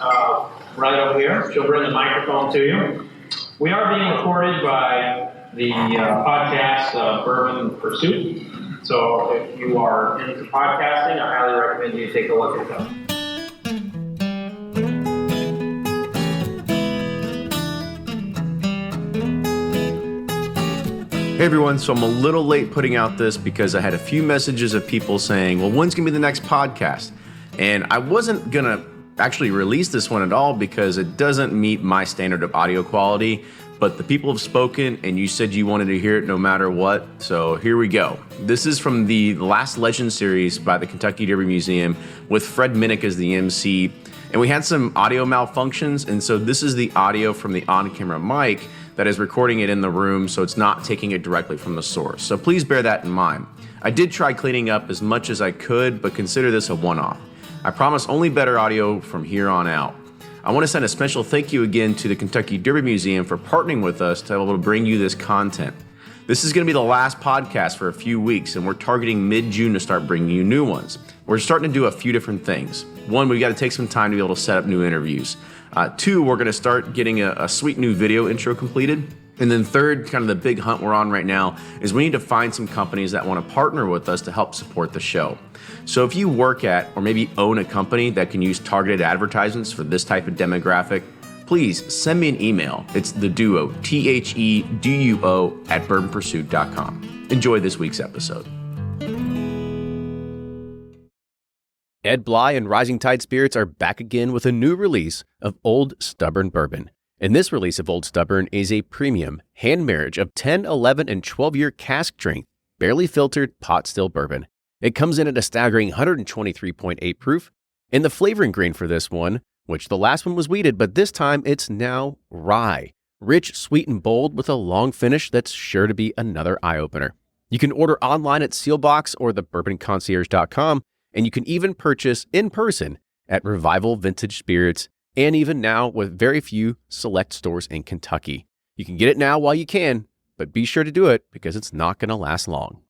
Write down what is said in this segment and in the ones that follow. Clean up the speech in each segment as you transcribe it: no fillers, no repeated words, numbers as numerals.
right over here. She'll bring the microphone to you. We are being recorded by the podcast Bourbon Pursuit. So if you are into podcasting, I highly recommend you take a look at them. Hey everyone, so I'm a little late putting out this because I had a few messages of people saying, well, when's going to be the next podcast? And I wasn't going to actually release this one at all because it doesn't meet my standard of audio quality, but the people have spoken and you said you wanted to hear it no matter what, so here we go. This is from the Last Legend series by the Kentucky Derby Museum with Fred Minnick as the MC, and we had some audio malfunctions, and so this is the audio from the on-camera mic that is recording it in the room, so it's not taking it directly from the source. So please bear that in mind. I did try cleaning up as much as I could, but consider this a one-off. I promise only better audio from here on out. I want to send a special thank you again to the Kentucky Derby Museum for partnering with us to be able to bring you this content. This is going to be the last podcast for a few weeks, and we're targeting mid-June to start bringing you new ones. We're starting to do a few different things. One, we've got to take some time to be able to set up new interviews. Two, we're going to start getting a sweet new video intro completed. And then third, kind of the big hunt we're on right now, is we need to find some companies that want to partner with us to help support the show. So if you work at or maybe own a company that can use targeted advertisements for this type of demographic, please send me an email. It's the duo, THEDUO at bourbonpursuit.com. Enjoy this week's episode. Ed Bly and Rising Tide Spirits are back again with a new release of Old Stubborn Bourbon. And this release of Old Stubborn is a premium hand marriage of 10, 11, and 12-year cask strength, barely filtered pot still bourbon. It comes in at a staggering 123.8 proof. And the flavoring grain for this one, which the last one was wheated, but this time it's now rye. Rich, sweet, and bold with a long finish that's sure to be another eye-opener. You can order online at Sealbox or thebourbonconcierge.com. And you can even purchase in person at Revival Vintage Spirits, and even now with very few select stores in Kentucky. You can get it now while you can, but be sure to do it because it's not going to last long.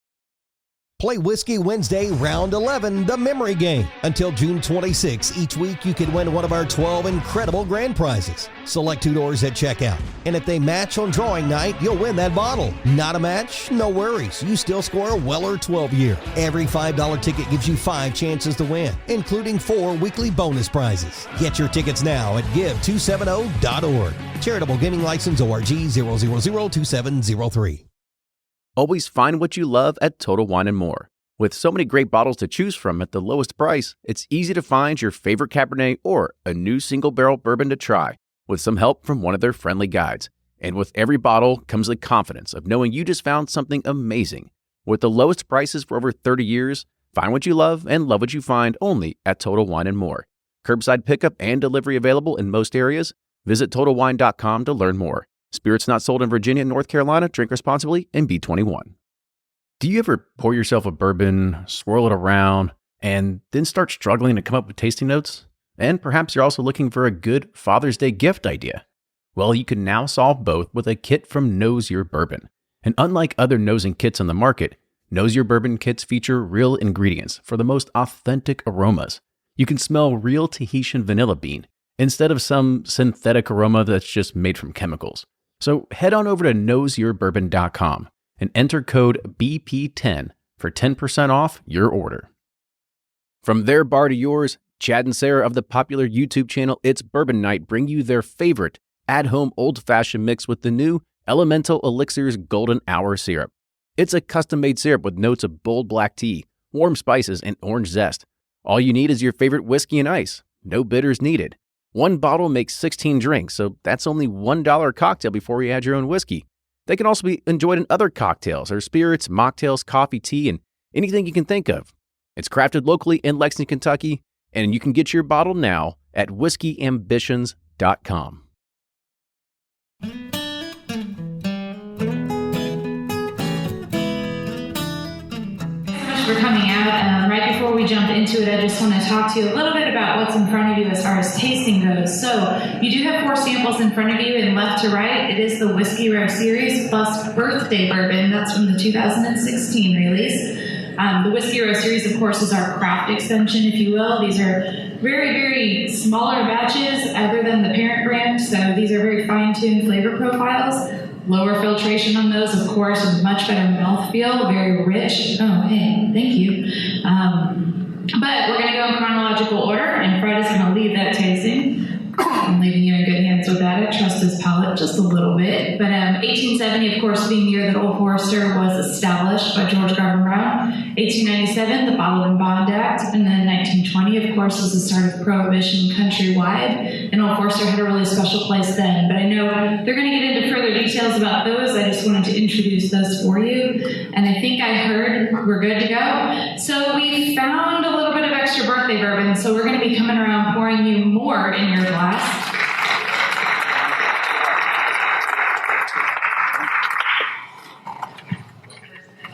Play Whiskey Wednesday, Round 11, the memory game. Until June 26, each week you can win one of our 12 incredible grand prizes. Select $2 at checkout. And if they match on drawing night, you'll win that bottle. Not a match? No worries. You still score a Weller 12-year. Every $5 ticket gives you 5 chances to win, including 4 weekly bonus prizes. Get your tickets now at give270.org. Charitable Gaming License ORG 0002703. Always find what you love at Total Wine & More. With so many great bottles to choose from at the lowest price, it's easy to find your favorite Cabernet or a new single-barrel bourbon to try with some help from one of their friendly guides. And with every bottle comes the confidence of knowing you just found something amazing. With the lowest prices for over 30 years, find what you love and love what you find only at Total Wine & More. Curbside pickup and delivery available in most areas. Visit TotalWine.com to learn more. Spirits not sold in Virginia and North Carolina. Drink responsibly and be 21. Do you ever pour yourself a bourbon, swirl it around, and then start struggling to come up with tasting notes? And perhaps you're also looking for a good Father's Day gift idea. Well, you can now solve both with a kit from Knows Your Bourbon. And unlike other nosing kits on the market, Knows Your Bourbon kits feature real ingredients for the most authentic aromas. You can smell real Tahitian vanilla bean instead of some synthetic aroma that's just made from chemicals. So head on over to knowsyourbourbon.com and enter code BP10 for 10% off your order. From their bar to yours, Chad and Sarah of the popular YouTube channel It's Bourbon Night bring you their favorite at-home old-fashioned mix with the new Elemental Elixir's Golden Hour Syrup. It's a custom-made syrup with notes of bold black tea, warm spices, and orange zest. All you need is your favorite whiskey and ice. No bitters needed. One bottle makes 16 drinks, so that's only $1 a cocktail before you add your own whiskey. They can also be enjoyed in other cocktails or spirits, mocktails, coffee, tea, and anything you can think of. It's crafted locally in Lexington, Kentucky, and you can get your bottle now at whiskeyambitions.com. For coming out. Right before we jump into it, I just want to talk to you a little bit about what's in front of you as far as tasting goes. So you do have 4 samples in front of you, and left to right, it is the Whiskey Row Series plus Birthday Bourbon. That's from the 2016 release. The Whiskey Row Series, of course, is our craft extension, if you will. These are very, very smaller batches other than the parent brand. So these are very fine-tuned flavor profiles. Lower filtration on those, of course, with much better mouthfeel, very rich. Oh, hey, thank you. But we're going to go in chronological order, and Fred is going to lead that tasting. I'm leaving you in good hands with that. I trust his palate just a little bit. But 1870, of course, being the year that Old Forester was established by George Garvin Brown. 1897, the Bottled and Bond Act. And then 1920, of course, was the start of Prohibition countrywide. And Old Forester had a really special place then. But I know they're going to get into further details about those. I just wanted to introduce those for you. And I think I heard we're good to go. So we found a little bit of extra birthday bourbon. So we're going to be coming around pouring you more in your glass.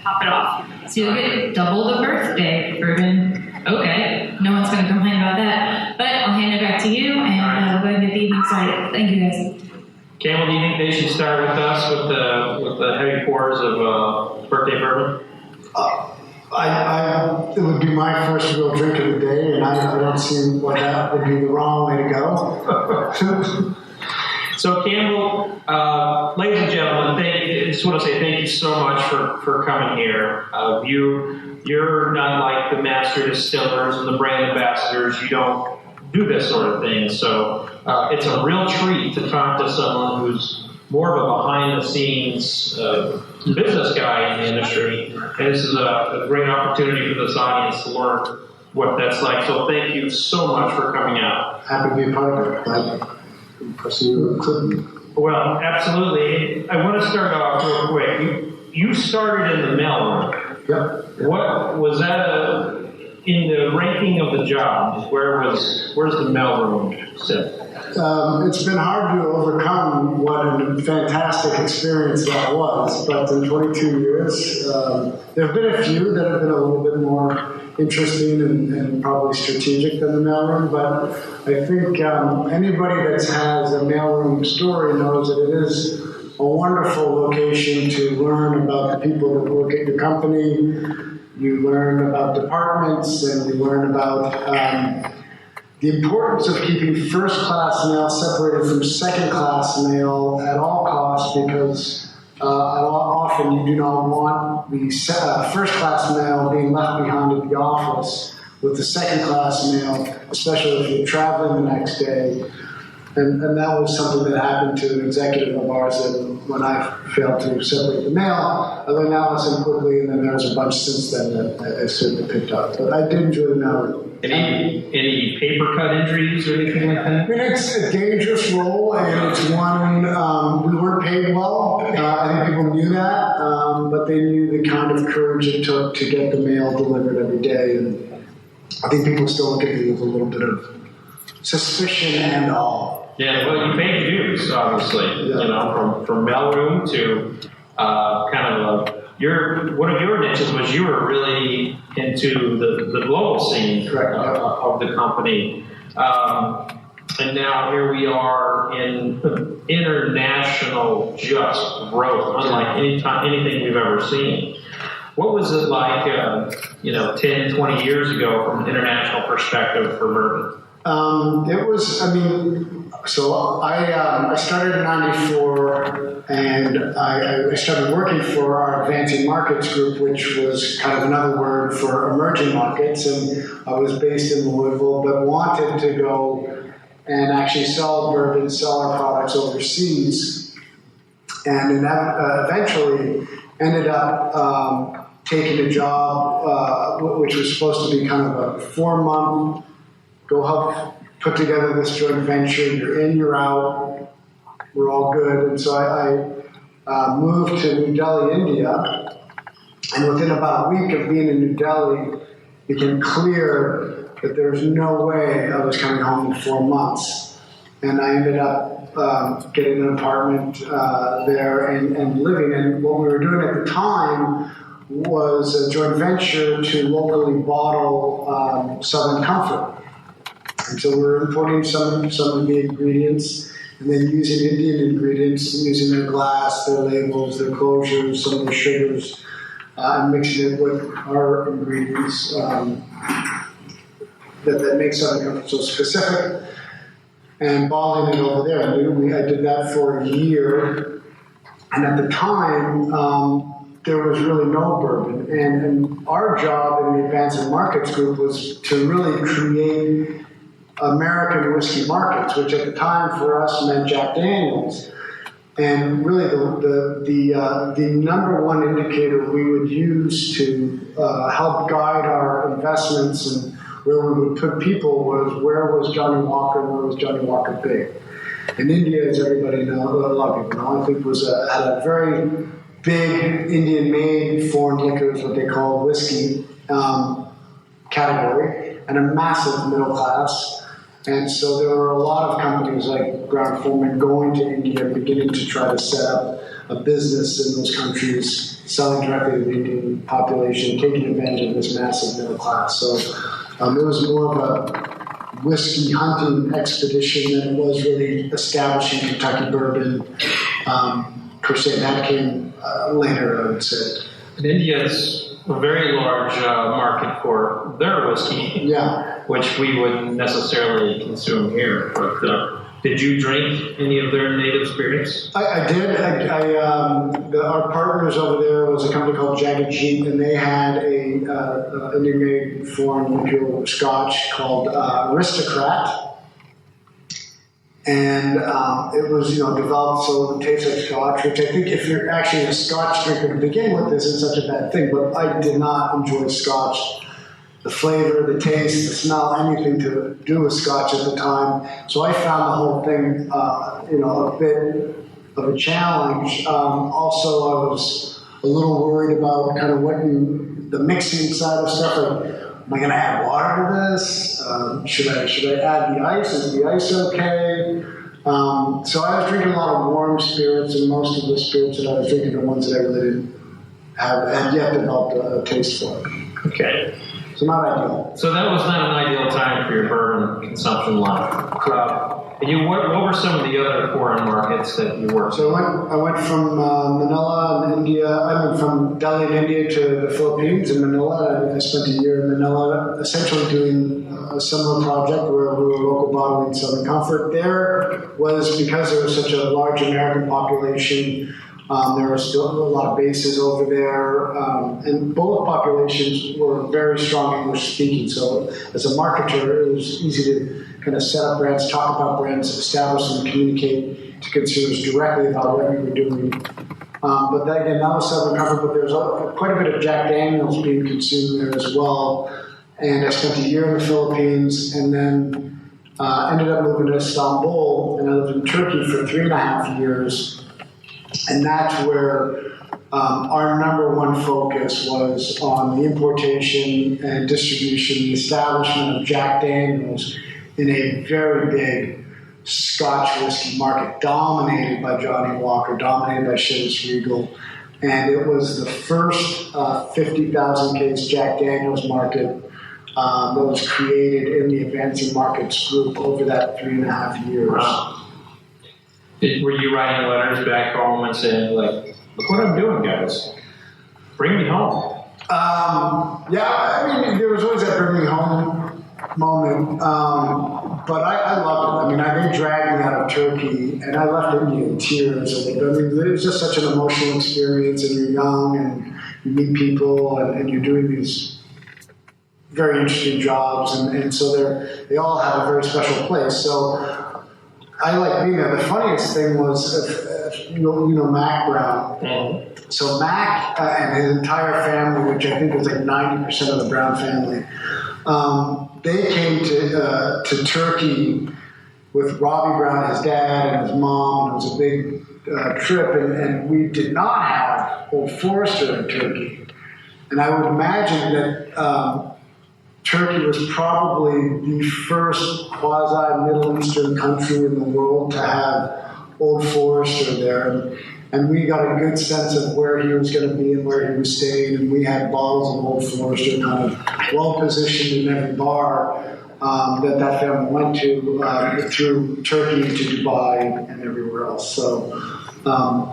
Top it off. So you'll get double the birthday bourbon. Okay, no one's going to complain about that. But I'll hand it back to you, and we'll go ahead and get the evening started. Thank you, guys. Campbell, do you think they should start with us with the heavy pours of birthday bourbon? It would be my first real drink of the day, and I don't see why that would be the wrong way to go. So, Campbell, ladies and gentlemen, I just want to say thank you so much for coming here. You're not like the master distillers and the brand ambassadors. You don't do this sort of thing. So it's a real treat to talk to someone who's more of a behind-the-scenes business guy in the industry. And this is a great opportunity for this audience to learn what that's like. So thank you so much for coming out. Happy to be a part of it. Well, absolutely. I want to start off real quick. You started in the mailroom. Yep. What was that in the ranking of the jobs? Where's the mailroom sit? It's been hard to overcome what a fantastic experience that was, but in 22 years, there have been a few that have been a little bit more interesting and probably strategic than the mailroom, but I think anybody that has a mailroom story knows that it is a wonderful location to learn about the people that work at your company. You learn about departments, and you learn about the importance of keeping first-class mail separated from second-class mail at all costs, because often you do not want the first-class mail being left behind at the office with the second-class mail, especially if you're traveling the next day. And that was something that happened to an executive of ours that when I failed to separate the mail, I learned that lesson quickly, and then there was a bunch since then that I certainly picked up. But I did enjoy the mail. Any paper cut injuries or anything like that? I mean, it's a dangerous role, and it's one we weren't paid well. I think people knew that, but they knew the kind of courage it took to get the mail delivered every day. And I think people still look at me with a little bit of suspicion and awe. Yeah, well, you paid your dues, obviously. Yeah. You know, from mailroom to one of your niches was you were really into the global scene of the company. And now here we are in international just growth, unlike anything we've ever seen. What was it like, 10, 20 years ago from an international perspective for bourbon? So I started in '94, and I started working for our Advancing Markets group, which was kind of another word for emerging markets. And I was based in Louisville, but wanted to go and actually sell bourbon, sell our products overseas. And eventually ended up taking a job, which was supposed to be kind of a 4-month, go help put together this joint venture. You're in, you're out. We're all good. And so I moved to New Delhi, India. And within about a week of being in New Delhi, it became clear that there was no way I was coming home in 4 months. And I ended up getting an apartment there and living. And what we were doing at the time was a joint venture to locally bottle Southern Comfort. And so we're importing some of the ingredients and then using Indian ingredients, using their glass, their labels, their closures, some of the sugars, and mixing it with our ingredients. that makes Southern Comfort so specific, and bottling it over there. I did that for a year, and at the time, there was really no bourbon. And our job in the Advanced Markets Group was to really create American whiskey markets, which at the time for us meant Jack Daniels. And really the number one indicator we would use to help guide our investments and where we would put people was where was Johnny Walker and where was Johnny Walker Big. In India, as everybody knows, a lot of people know, I think had a very big Indian-made foreign liquors, what they call whiskey category, and a massive middle class. And so there were a lot of companies like Brown-Forman going to India, beginning to try to set up a business in those countries, selling directly to the Indian population, taking advantage of this massive middle class. So it was more of a whiskey hunting expedition than it was really establishing Kentucky bourbon per se. That came later, I would say. And India's a very large market for their whiskey. Yeah. Which we wouldn't necessarily consume here. But did you drink any of their native spirits? I did. Our partners over there was a company called Jagged Jeep, and they had a Indian-made foreign liqueur scotch called Aristocrat. And it was, developed so it tastes like scotch, which I think if you're actually a scotch drinker to begin with isn't such a bad thing, but I did not enjoy scotch. The flavor, the taste, the smell, anything to do with scotch at the time. So I found the whole thing, a bit of a challenge. Also, I was a little worried about kind of the mixing side of stuff. Like, am I going to add water to this? Should I add the ice? Is the ice okay? So I was drinking a lot of warm spirits, and most of the spirits that I was drinking are ones that I really didn't had yet developed a taste for. Okay. So not ideal. So that was not an ideal time for your bourbon consumption life. What were some of the other foreign markets that you worked? So I went from Manila in India. I went from Delhi in India to the Philippines in Manila. I spent a year in Manila, essentially doing a similar project where we were local bottling Southern Comfort. There was, because there was such a large American population, there were still a lot of bases over there, and both populations were very strong English speaking. So as a marketer, it was easy to kind of set up brands, talk about brands, establish them, communicate to consumers directly about what you were doing. But that was Southern Comfort, but there's quite a bit of Jack Daniels being consumed there as well. And I spent a year in the Philippines, and then ended up moving to Istanbul, and I lived in Turkey for 3.5 years. And that's where our number one focus was on the importation and distribution, the establishment of Jack Daniels in a very big Scotch whiskey market, dominated by Johnny Walker, dominated by Chivas Regal. And it was the first 50,000 case Jack Daniels market that was created in the Advancing Markets Group over that 3.5 years. Wow. Were you writing letters back home and saying, like, look what I'm doing, guys? Bring me home. Yeah, I mean, there was always that bring me home moment. But I loved it. I mean, they dragged me out of Turkey, and I left India in tears. I mean, it was just such an emotional experience, and you're young, and you meet people, and you're doing these very interesting jobs, and so they all have a very special place. So I like being there. The funniest thing was, you know Mac Brown. Mm-hmm. So Mac and his entire family, which I think is like 90% of the Brown family, they came to Turkey with Robbie Brown, his dad, and his mom. And it was a big trip, and we did not have Old Forester in Turkey. And I would imagine that Turkey was probably the first quasi-Middle Eastern country in the world to have Old Forester there. And we got a good sense of where he was going to be and where he was staying. And we had bottles of Old Forester kind of well-positioned in every bar that family went to through Turkey to Dubai and everywhere else. So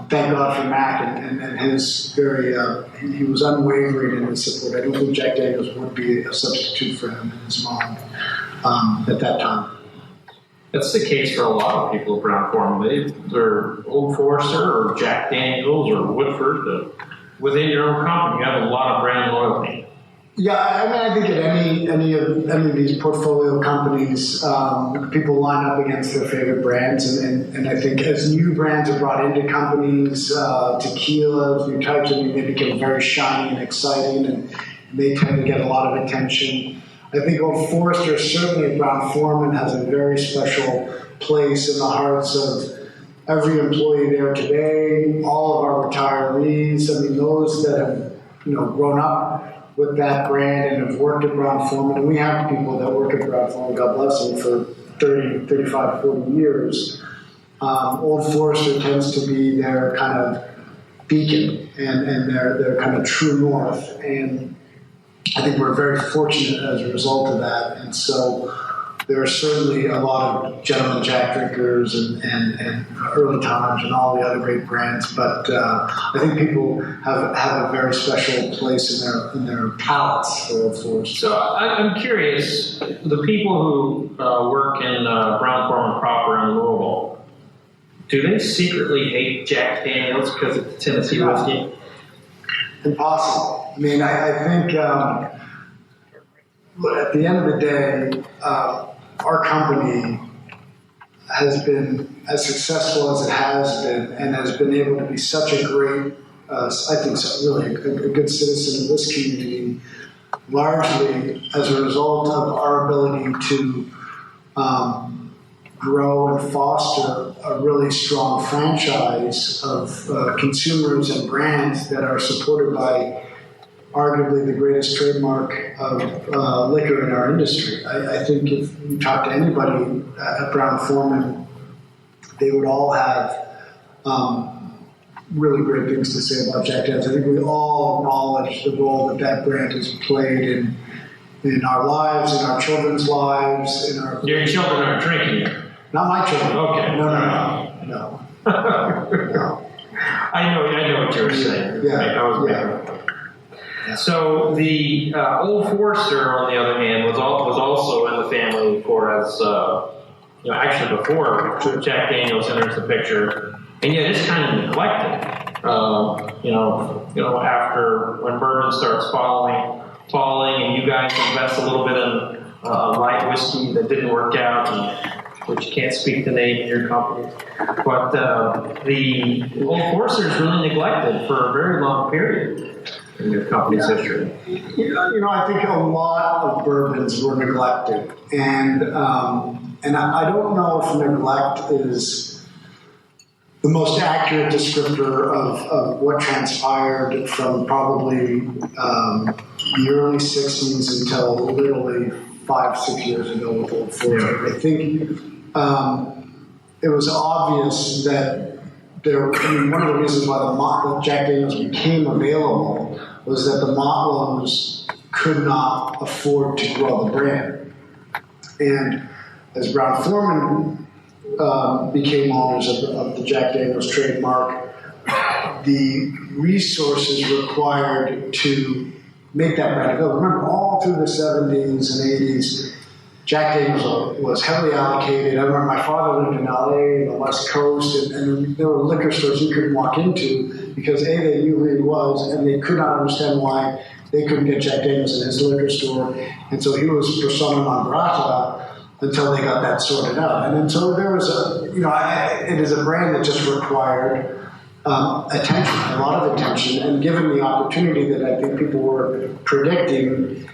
thank God for Mac and his very, he was unwavering in his support. I don't think Jack Daniels would be a substitute for him and his mom. at that time. That's the case for a lot of people at Brown-Forman. They're Old Forester or Jack Daniels or Woodford. Within your own company, you have a lot of brand loyalty. Yeah, I mean, I think at any of these portfolio companies, people line up against their favorite brands, and I think as new brands are brought into companies, tequilas, new types, I mean, they become very shiny and exciting, and they tend to get a lot of attention. I think Old Forester, certainly at Brown-Forman, has a very special place in the hearts of every employee there today, all of our retirees. I mean, those that have grown up with that brand and have worked at Brown-Forman. And we have people that work at Brown-Forman, God bless them, for 30, 35, 40 years. Old Forester tends to be their kind of beacon and their kind of true north. And I think we're very fortunate as a result of that. And so there are certainly a lot of Gentleman Jack drinkers and Early Times and all the other great brands, but I think people have a very special place in their palates for Old Forester. So I'm curious, the people who work in Brown-Forman proper in Louisville, do they secretly hate Jack Daniels because it's Tennessee whiskey? Impossible. I mean, I think at the end of the day, our company has been as successful as it has been and has been able to be such a great, I think, really a good citizen of this community, largely as a result of our ability to grow and foster a really strong franchise of consumers and brands that are supported by arguably the greatest trademark of liquor in our industry. I think if you talk to anybody at Brown-Forman, they would all have really great things to say about Jack Daniels. I think we all acknowledge the role that brand has played in our lives, in our children's lives, in our... Your children aren't drinking it? Not my children. Okay. No. No. I know what you were saying. Yeah. I was making. Yeah. So the Old Forester, on the other hand, was also in the family for as actually before Jack Daniels enters the picture, and yet it's kind of neglected. After when bourbon starts falling, and you guys invest a little bit in light whiskey that didn't work out, which you can't speak the name in your company, but the Old Forester is really neglected for a very long period in your company's history. I think a lot of bourbons were neglected, and I don't know if neglect is the most accurate descriptor of what transpired from probably the early 60s until literally 5-6 years ago with Old Forester. I think it was obvious that one of the reasons why the Jack Daniels became available was that the Motlows could not afford to grow the brand. And as Brown-Forman became owners of the Jack Daniels trademark, the resources required to make that brand go. Remember, all through the 70s and 80s, Jack Daniels was heavily allocated. I remember my father lived in LA, the West Coast, and there were liquor stores you couldn't walk into because A, they knew who he was, and they could not understand why they couldn't get Jack Daniels in his liquor store. And so he was persona non grata until they got that sorted out. And then so there was it is a brand that just required attention, a lot of attention, and given the opportunity that I think people were predicting,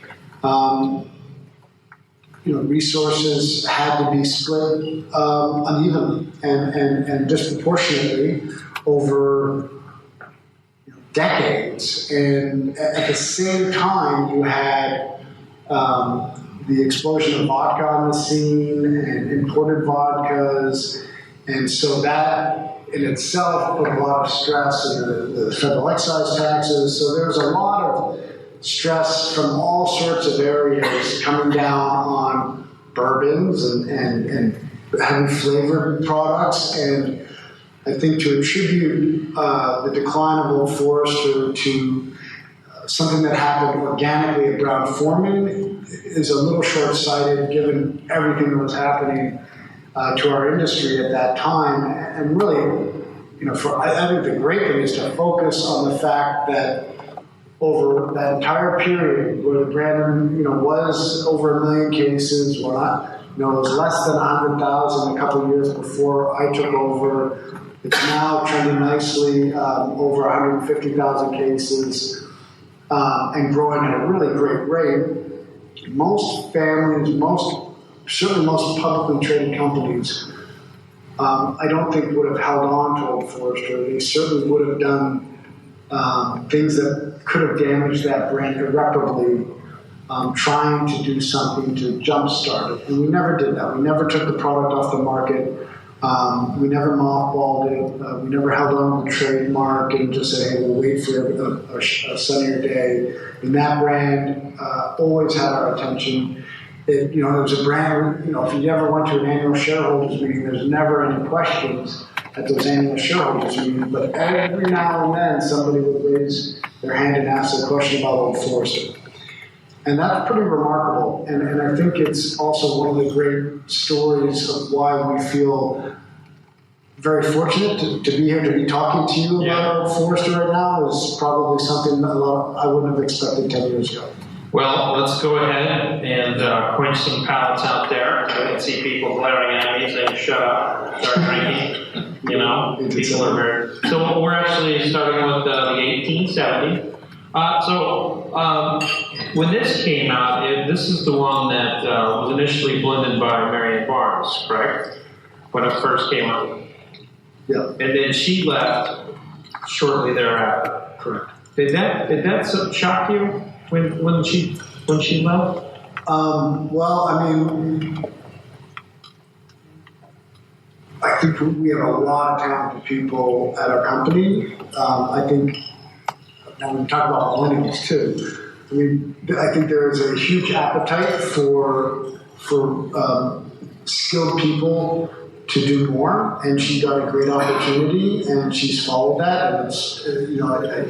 resources had to be split unevenly and disproportionately over decades. And at the same time, you had the explosion of vodka on the scene and imported vodkas. And so that in itself put a lot of stress in the federal excise taxes. So there was a lot of stress from all sorts of areas coming down on bourbons and heavy flavored products. And I think to attribute the decline of Old Forester to something that happened organically at Brown-Forman is a little short-sighted given everything that was happening to our industry at that time. And really, I think the great thing is to focus on the fact that over that entire period where the brand, was over 1 million cases, it was less than 100,000 a couple of years before I took over. It's now trending nicely over 150,000 cases and growing at a really great rate. Most families, certainly most publicly traded companies, I don't think would have held on to Old Forester. They certainly would have done things that could have damaged that brand irreparably, trying to do something to jumpstart it. And we never did that. We never took the product off the market. We never mothballed it. We never held on to the trademark and just said, hey, we'll wait for a sunnier day. And that brand always had our attention. It was a brand, if you ever went to an annual shareholders meeting, there's never any questions at those annual shareholders meetings, but every now and then somebody would raise their hand and ask a question about Old Forester. And that's pretty remarkable. And I think it's also one of the great stories of why we feel very fortunate to be here, to be talking to you about Old Forester right now is probably something I wouldn't have expected 10 years ago. Well, let's go ahead and quench some palates out there. I can see people glaring at me saying, shut up, start drinking. People are very... So we're actually starting with the 1870. When this came out, this is the one that was initially blended by Marianne Barnes, correct? When it first came out. Yeah. And then she left shortly thereafter. Correct. Did that shock you when she left? I think we have a lot of talented people at our company. I think, and we talk about millennials too. I think there is a huge appetite for skilled people to do more, and she got a great opportunity, and she's followed that, and it's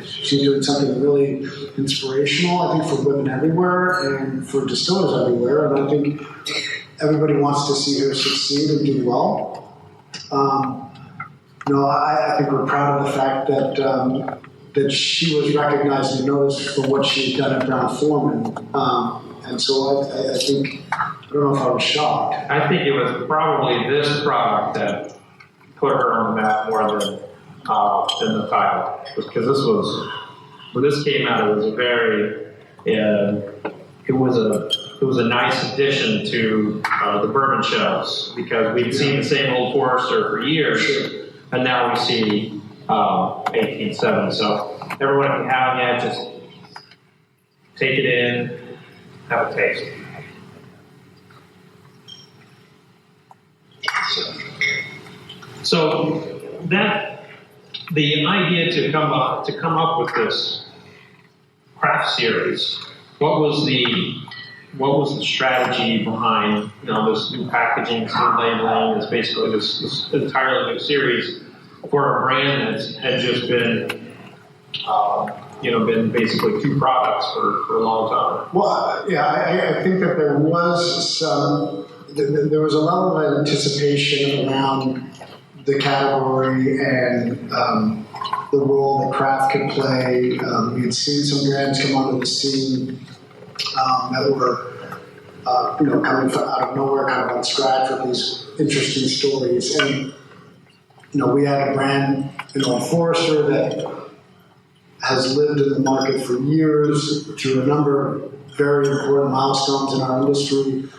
she's doing something really inspirational, I think, for women everywhere and for distillers everywhere, and I think everybody wants to see her succeed and do well. I think we're proud of the fact that she was recognized and noticed for what she had done at Brown-Forman, and so I think. I don't know if I was shocked. I think it was probably this product that put her on the map more than the title, because when this came out, it was it was a nice addition to the bourbon shelves, because we'd seen the same Old Forester for years, and now we see 1870. So everyone, if you haven't yet, just take it in, have a taste. So the idea to come up with this craft series, what was the strategy behind this new packaging, this new labeling? It's basically this entirely new series for a brand that had just been been basically two products for a long time. Well, yeah, I think that there was a level of anticipation around the category and the role that craft could play. We had seen some brands come onto the scene that were, coming out of nowhere, kind of on scratch with these interesting stories. And, we had a brand, Old Forester, that has lived in the market for years through a number of very important milestones in our industry.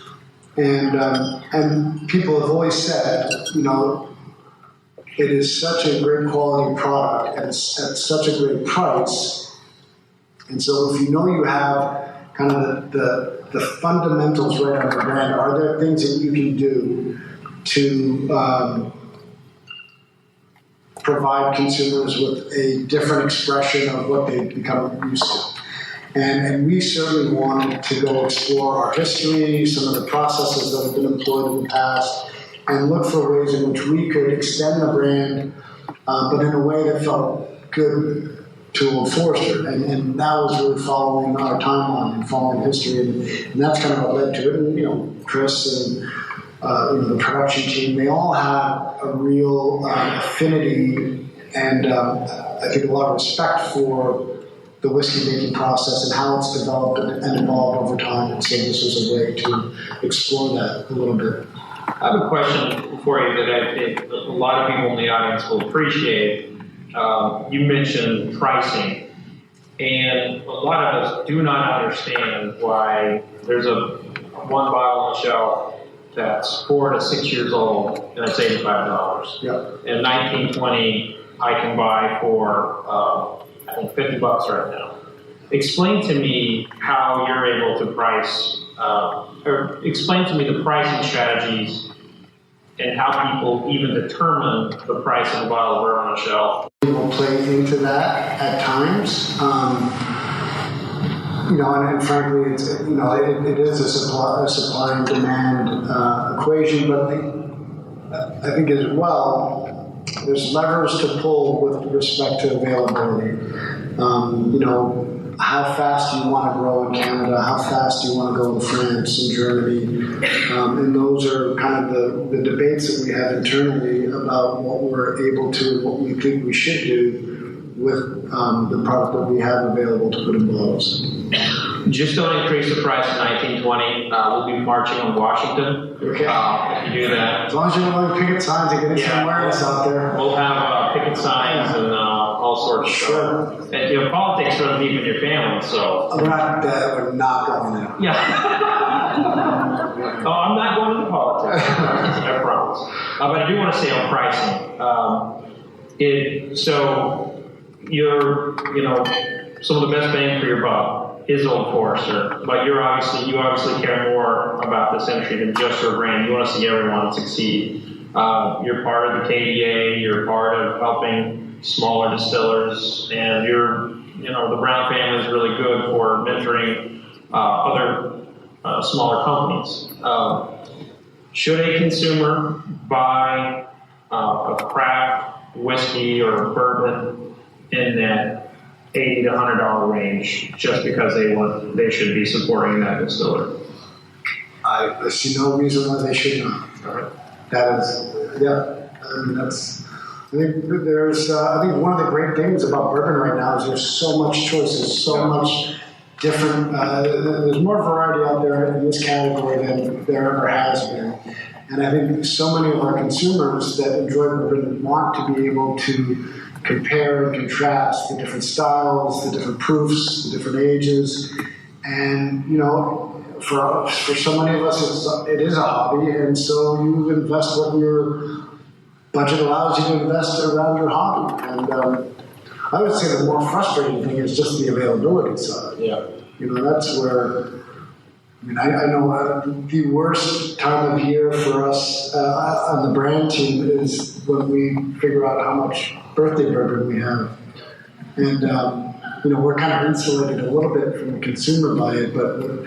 And people have always said, it is such a great quality product and it's at such a great price. And so if you have kind of the fundamentals right on the brand, are there things that you can do to provide consumers with a different expression of what they've become used to? And we certainly wanted to go explore our history, some of the processes that have been employed in the past, and look for ways in which we could extend the brand, but in a way that felt good to Old Forester, and that was really following our timeline and following history, and that's kind of what led to it. And Chris and the production team, they all have a real affinity and I think a lot of respect for the whiskey making process and how it's developed and evolved over time. And so this was a way to explore that a little bit. I have a question for you that I think a lot of people in the audience will appreciate. You mentioned pricing, and a lot of us do not understand why there's one bottle on the shelf that's 4 to 6 years old, and it's $85. Yeah. And 1920 I can buy for I think $50 right now. Explain to me how you're able to price, or explain to me the pricing strategies and how people even determine the price of a bottle of bourbon on a shelf. People play into that at times. And frankly, it's, it is a supply and demand equation, but I think as well, there's levers to pull with respect to availability. How fast do you want to grow in Canada? How fast do you want to go in France and Germany? And those are kind of the debates that we have internally about what we're able to, what we think we should do with the product that we have available to put in bottles. Just don't increase the price in 1920. We'll be marching on Washington. Okay. If you do that. As long as you don't want picket signs and getting some awareness out there. We'll have picket signs and all sorts of stuff. And politics run deep in your family, so. We're not going there. Yeah. Oh, I'm not going into politics. I promise. But I do want to say on pricing. So you're, some of the best bang for your buck is Old Forester, but you obviously care more about this industry than just your brand. You want to see everyone succeed. You're part of the KDA. You're part of helping smaller distillers, and the Brown family is really good for mentoring other smaller companies. Should a consumer buy a craft whiskey or bourbon in that $80 to $100 range just because they should be supporting that distiller? I see no reason why they should not. All right. That is, I think one of the great things about bourbon right now is there's so much choice, there's so much different, there's more variety out there in this category than there ever has been. And I think so many of our consumers that enjoy bourbon want to be able to compare and contrast the different styles, the different proofs, the different ages. And, for so many of us, it is a hobby, and so you invest what your budget allows you to invest around your hobby. And I would say the more frustrating thing is just the availability side. Yeah. That's where, I know the worst time of year for us on the brand team is when we figure out how much birthday bourbon we have. And, we're kind of insulated a little bit from the consumer by it, but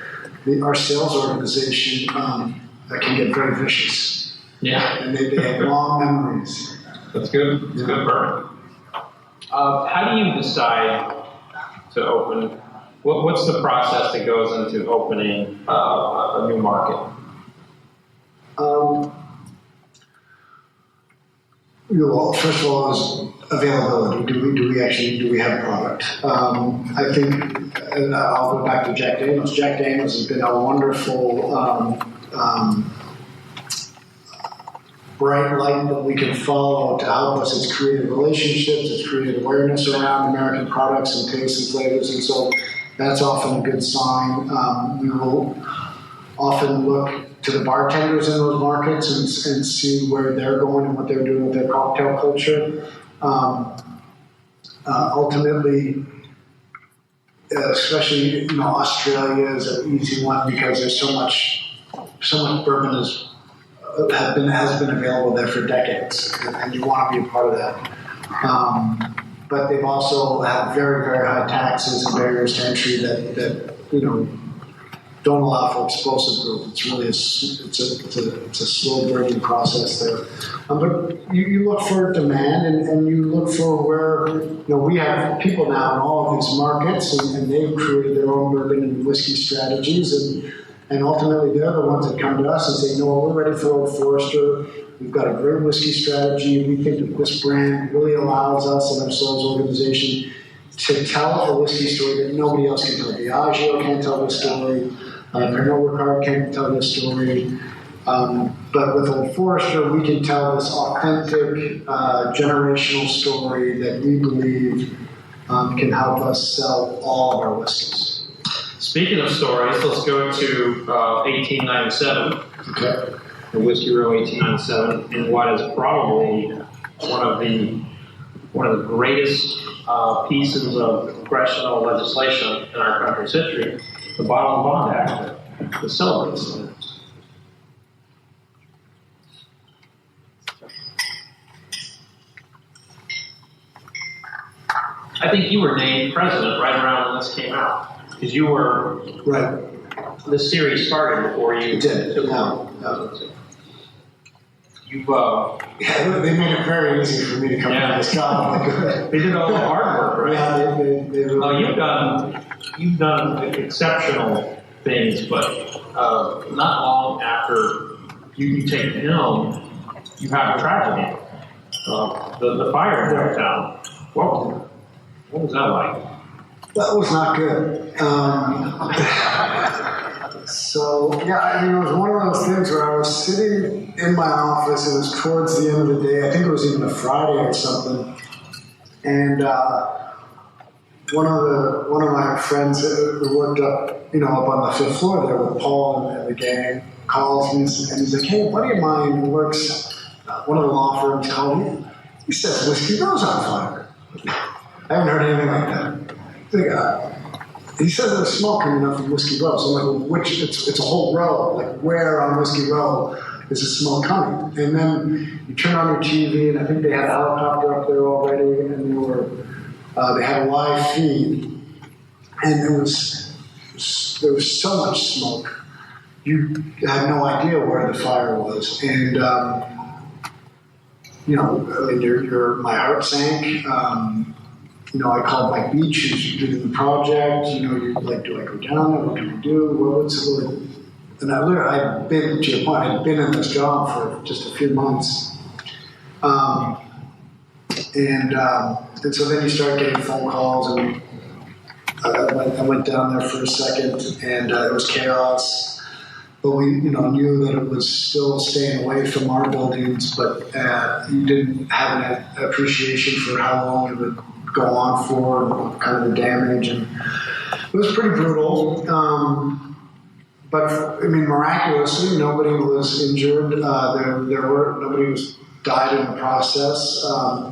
our sales organization can get very vicious. Yeah. And they have long memories. That's good. That's good bourbon. How do you decide to open? What's the process that goes into opening a new market? First of all, is availability. Do we have product? I think, and I'll go back to Jack Daniels. Jack Daniels has been a wonderful bright light that we can follow to help us. It's created relationships, it's created awareness around American products and tastes and flavors, and so that's often a good sign. We will often look to the bartenders in those markets and see where they're going and what they're doing with their cocktail culture. Ultimately, especially Australia is an easy one because there's so much bourbon has been available there for decades, and you want to be a part of that. But they've also had very, very high taxes and barriers to entry that don't allow for explosive growth. It's really a slow burning process there. But you look for demand, and you look for where, we have people now in all of these markets, and they've created their own bourbon and whiskey strategies, and ultimately they're the ones that come to us and say, we're ready for Old Forester. We've got a great whiskey strategy. We think that this brand really allows us and our sales organization to tell a whiskey story that nobody else can tell. Diageo can't tell this story. Pernod Ricard can't tell this story. But with Old Forester, we can tell this authentic, generational story that we believe can help us sell all of our whiskeys. Speaking of stories, let's go to 1897. Okay. The Whiskey Row 1897, and what is probably one of the greatest pieces of congressional legislation in our country's history, the Bottle and Bond Act, that celebrates it. I think you were named president right around when this came out, because you were right. This series started before you did. took No. You've they made it very easy for me to come to this job. They did all the hard work, right? Yeah, they really you've done exceptional things, but not long after you take the helm, you have a tragedy. The fire in downtown. What was that like? That was not good. It was one of those things where I was sitting in my office. It was towards the end of the day. I think it was even a Friday or something. And one of my friends who worked up on the 5th floor there with Paul and the gang calls me and he's like, "Hey, a buddy of mine who works one of the law firms called me. He says Whiskey Row's on fire." I haven't heard anything like that. He says there's smoke coming up from Whiskey Row. So I'm like, it's a whole row. Like, where on Whiskey Row is the smoke coming? And then you turn on your TV, and I think they had a helicopter up there already, and they had a live feed, and there was so much smoke. You had no idea where the fire was, and my heart sank. I called Mike Beach, who's doing the project. You're like, do I go down there? What can I do? And I'd been, to your point, I'd been in this job for just a few months. And so then you start getting phone calls, and I went down there for a second, and it was chaos. But we, knew that it was still staying away from our buildings, but you didn't have an appreciation for how long it would go on for, and kind of the damage, and it was pretty brutal. But miraculously, nobody was injured. Nobody was died in the process.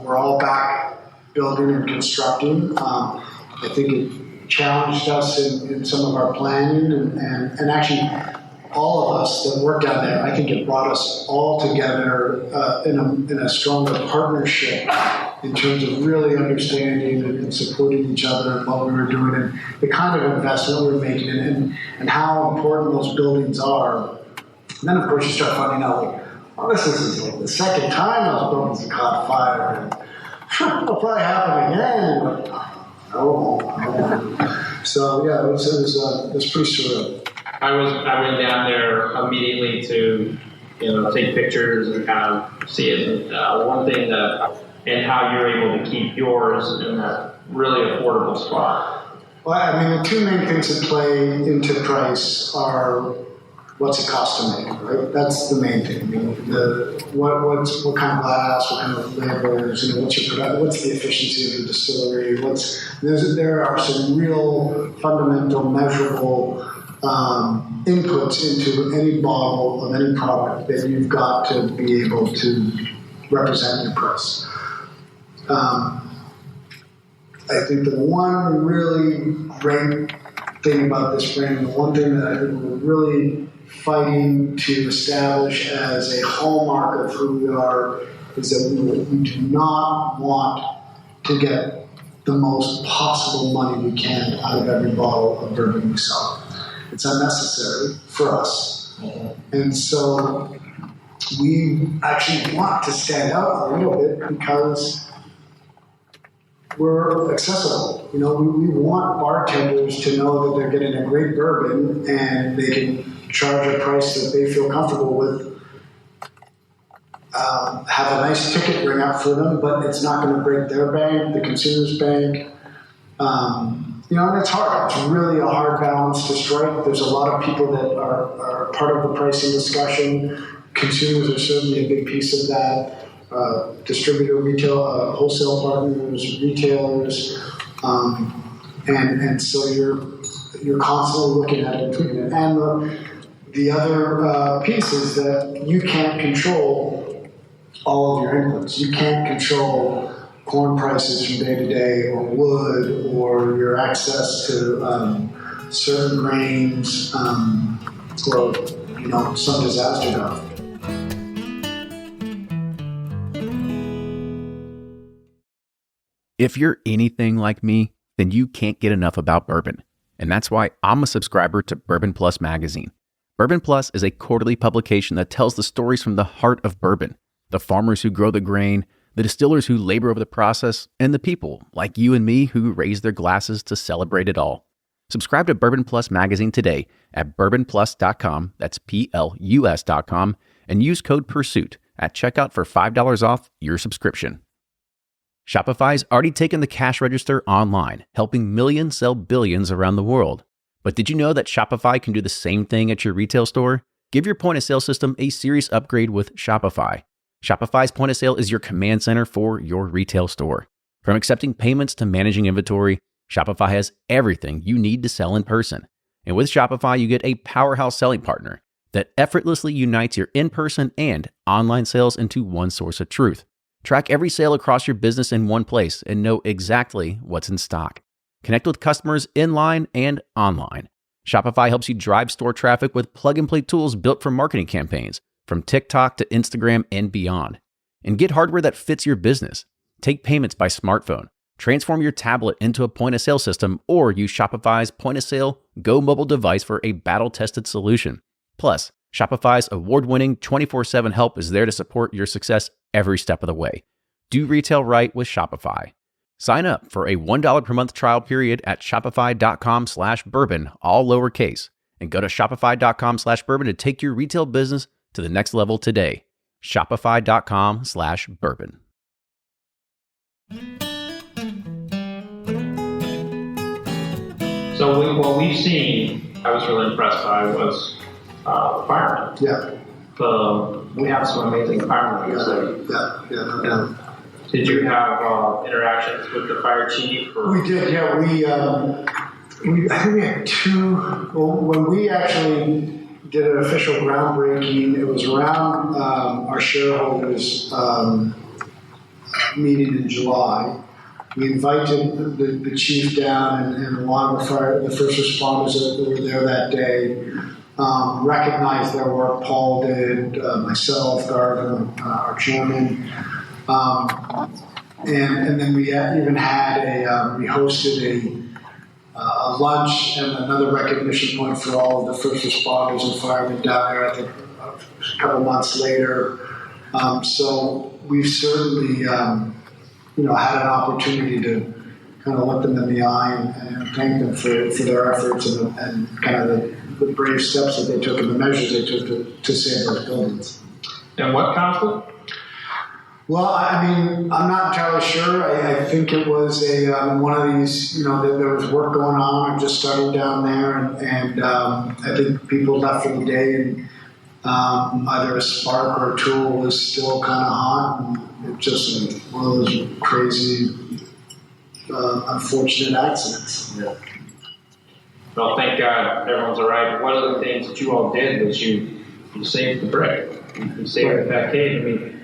We're all back building and constructing. I think it challenged us in some of our planning, and actually all of us that worked down there, I think it brought us all together in a stronger partnership in terms of really understanding and supporting each other and what we were doing and the kind of investment we were making and how important those buildings are. And then, of course, you start finding out, this is like the second time those buildings have caught fire. And it'll probably happen again. But no. So, yeah, it was pretty surreal. I went down there immediately to, take pictures and kind of see it. And one thing and how you're able to keep yours in that really affordable spot. Well, the two main things that play into price are what's it cost to make, right? That's the main thing. What kind of glass, what kind of labels, what's the efficiency of the distillery? There are some real fundamental, measurable inputs into any bottle of any product that you've got to be able to represent your price. I think the one really great thing about this brand, the one thing that I think we're really fighting to establish as a hallmark of who we are, is that we do not want to get the most possible money we can out of every bottle of bourbon we sell. It's unnecessary for us. And so we actually want to stand out a little bit because we're accessible. We want bartenders to know that they're getting a great bourbon and they can charge a price that they feel comfortable with. Have a nice ticket ring up for them, but it's not going to break their bank, the consumer's bank. And it's hard. It's really a hard balance to strike. There's a lot of people that are part of the pricing discussion. Consumers are certainly a big piece of that. Distributor, retail, wholesale partners, retailers, and so you're constantly looking at it. And the other piece is that you can't control all of your inputs. You can't control corn prices from day to day, or wood, or your access to certain grains, or some disaster done. If you're anything like me, then you can't get enough about bourbon. And that's why I'm a subscriber to Bourbon Plus magazine. Bourbon Plus is a quarterly publication that tells the stories from the heart of bourbon, the farmers who grow the grain, the distillers who labor over the process, and the people like you and me who raise their glasses to celebrate it all. Subscribe to Bourbon Plus magazine today at bourbonplus.com, that's PLUS.com, and use code PURSUIT at checkout for $5 off your subscription. Shopify's already taken the cash register online, helping millions sell billions around the world. But did you know that Shopify can do the same thing at your retail store? Give your point-of-sale system a serious upgrade with Shopify. Shopify's point-of-sale is your command center for your retail store. From accepting payments to managing inventory, Shopify has everything you need to sell in person. And with Shopify, you get a powerhouse selling partner that effortlessly unites your in-person and online sales into one source of truth. Track every sale across your business in one place and know exactly what's in stock. Connect with customers in-line and online. Shopify helps you drive store traffic with plug-and-play tools built for marketing campaigns, from TikTok to Instagram and beyond. And get hardware that fits your business. Take payments by smartphone. Transform your tablet into a point-of-sale system, or use Shopify's point-of-sale Go mobile device for a battle-tested solution. Plus, Shopify's award-winning 24/7 help is there to support your success every step of the way. Do retail right with Shopify. Sign up for a $1 per month trial period at shopify.com/bourbon, all lowercase, and go to shopify.com/bourbon to take your retail business to the next level today. Shopify.com/bourbon. So what we've seen, I was really impressed by, was the firemen. Yeah. We have some amazing firemen. Yeah, no doubt. Did you have interactions with the fire chief? Or? We did, yeah. I think we had two. Well, when we actually did an official groundbreaking, it was around our shareholders meeting in July. We invited the chief down and a lot of the first responders that were there that day. Recognized their work. Paul did, myself, Garvin, our chairman. And then we even had we hosted a lunch and another recognition point for all of the first responders and firemen down there, I think a couple months later. So we've certainly, had an opportunity to kind of look them in the eye and thank them for their efforts and kind of the brave steps that they took and the measures they took to save those buildings. And what caused it? Well, I mean, I'm not entirely sure. I think it was one of these, there was work going on. I just started down there, and I think people left for the day, and either a spark or a tool was still kind of hot, and it just one of those crazy, unfortunate accidents. Yeah. Well, thank God everyone's all right. One of the things that you all did was you saved the brick. You saved the facade. I mean,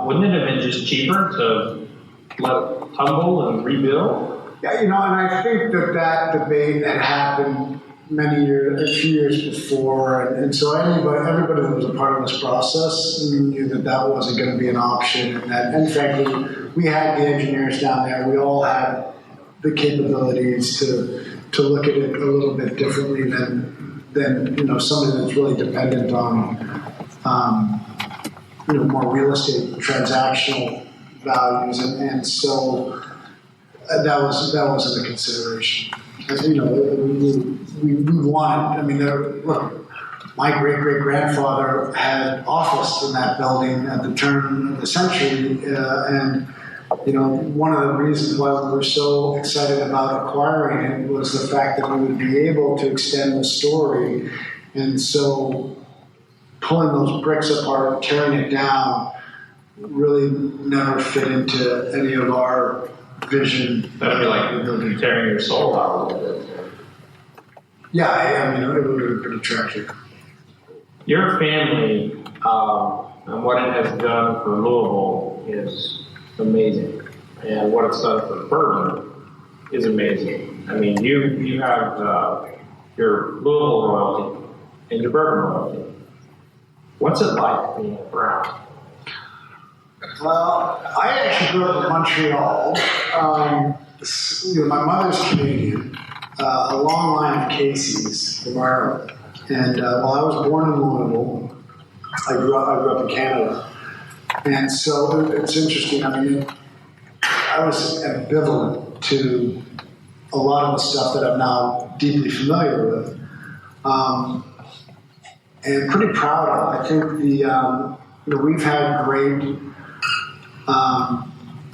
wouldn't it have been just cheaper to let it tumble and rebuild? Yeah, and I think that debate had happened a few years before, and so everybody that was a part of this process knew that wasn't going to be an option, and frankly, we had the engineers down there. We all had the capabilities to to look at it a little bit differently than somebody that's really dependent on more real estate transactional values, and so that wasn't a consideration. As we wanted. I mean, look, my great-great-grandfather had office in that building at the turn of the century, and one of the reasons why we were so excited about acquiring it was the fact that we would be able to extend the story, and so pulling those bricks apart, tearing it down, really never fit into any of our vision. That'd be like tearing your soul out a little bit. Yeah, I mean, it would have been pretty tragic. Your family and what it has done for Louisville is amazing, and what it's done for Bourbon is amazing. I mean, you have your Louisville royalty and your Bourbon royalty. What's it like being a Brown? Well, I actually grew up in Montreal. My mother's Canadian, a long line of Caseys from Ireland. And while I was born in Louisville, I grew up in Canada. And so it's interesting. I mean, I was ambivalent to a lot of the stuff that I'm now deeply familiar with. And pretty proud of. I think we've had great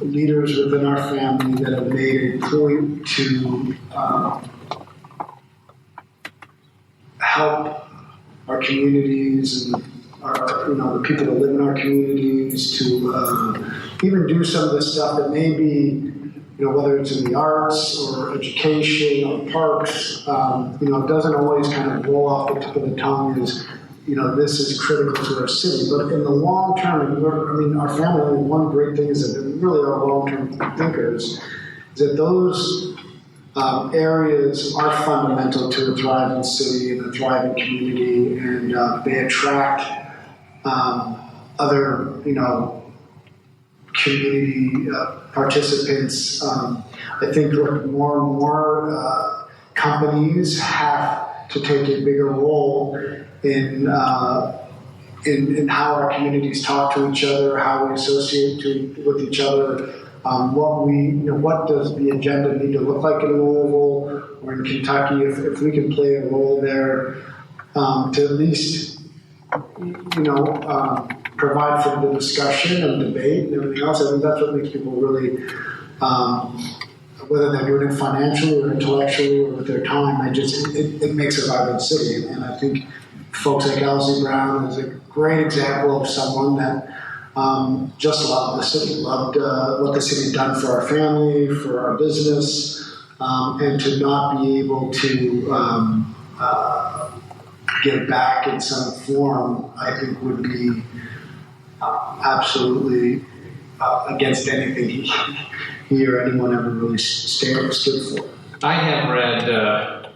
leaders within our family that have made a point to help our communities and the people that live in our communities to even do some of the stuff that may be, whether it's in the arts or education or parks, it doesn't always kind of roll off the tip of the tongue as, this is critical to our city. But in the long term, our family, one great thing is that we really are long-term thinkers, is that those areas are fundamental to a thriving city and a thriving community, and they attract other, community participants. I think more and more companies have to take a bigger role in how our communities talk to each other, how we associate with each other, what does the agenda need to look like in Louisville or in Kentucky, if we can play a role there to at least, provide for the discussion and debate and everything else. I think that's what makes people really, whether they're doing it financially or intellectually or with their time, it makes a vibrant city. And I think folks like Elsie Brown is a great example of someone that just loved the city, loved what the city had done for our family, for our business, and to not be able to give back in some form, I think would be absolutely against anything he or anyone ever really stood for. I have read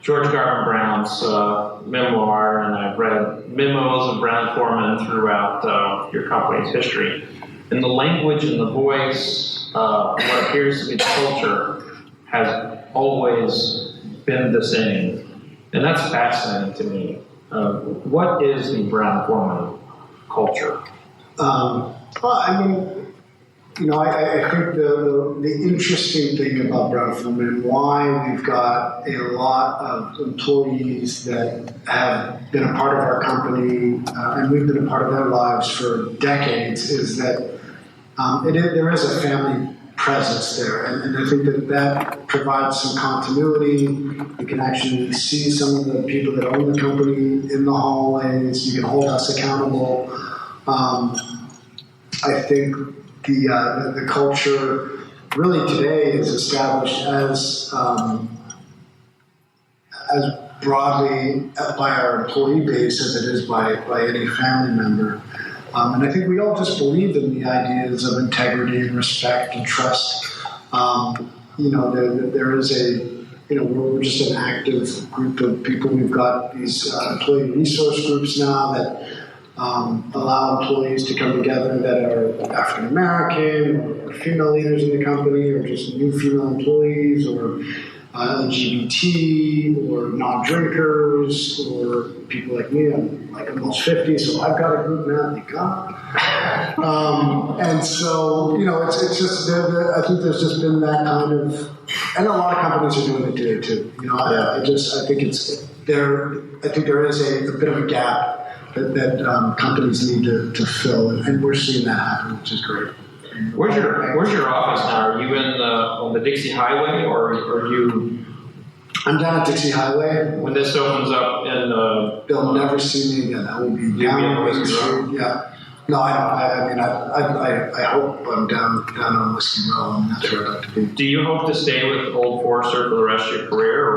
George Garvin Brown's memoir, and I've read memos of Brown Foreman throughout your company's history. And the language and the voice, what appears to be the culture, has always been the same. And that's fascinating to me. What is the Brown Foreman culture? I think the interesting thing about Brown Foreman, why we've got a lot of employees that have been a part of our company, and we've been a part of their lives for decades, is that there is a family presence there. And I think that provides some continuity. You can actually see some of the people that own the company in the hallways. You can hold us accountable. I think the culture really today is established as broadly by our employee base as it is by any family member. And I think we all just believe in the ideas of integrity and respect and trust. There is we're just an active group of people. We've got these employee resource groups now that allow employees to come together that are African American or female leaders in the company or just new female employees or LGBT or non-drinkers or people like me. I'm like almost 50, so I've got a group now, thank God. And so, it's just, I think there's just been that kind of, and a lot of companies are doing it too. I think there is a bit of a gap that companies need to fill, and we're seeing that happen, which is great. Where's your office now? Are you on the Dixie Highway, or are you? I'm down at Dixie Highway. When this opens up, they'll never see me again. I will be down Whiskey Row. Yeah. No, I hope I'm down on Whiskey Row, and that's where I'd like to be. Do you hope to stay with Old Forester for the rest of your career, or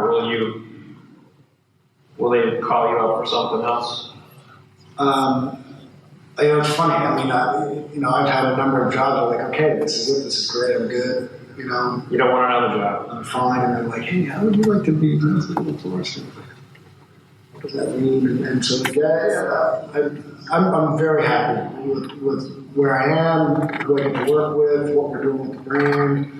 will they call you up for something else? It's funny. I've had a number of jobs. I'm like, okay, this is it. This is great. I'm good. You don't want another job. I'm fine. And they're like, hey, how would you like to be president of Forester? What does that mean? And so, I'm very happy with where I am, who I get to work with, what we're doing with the brand.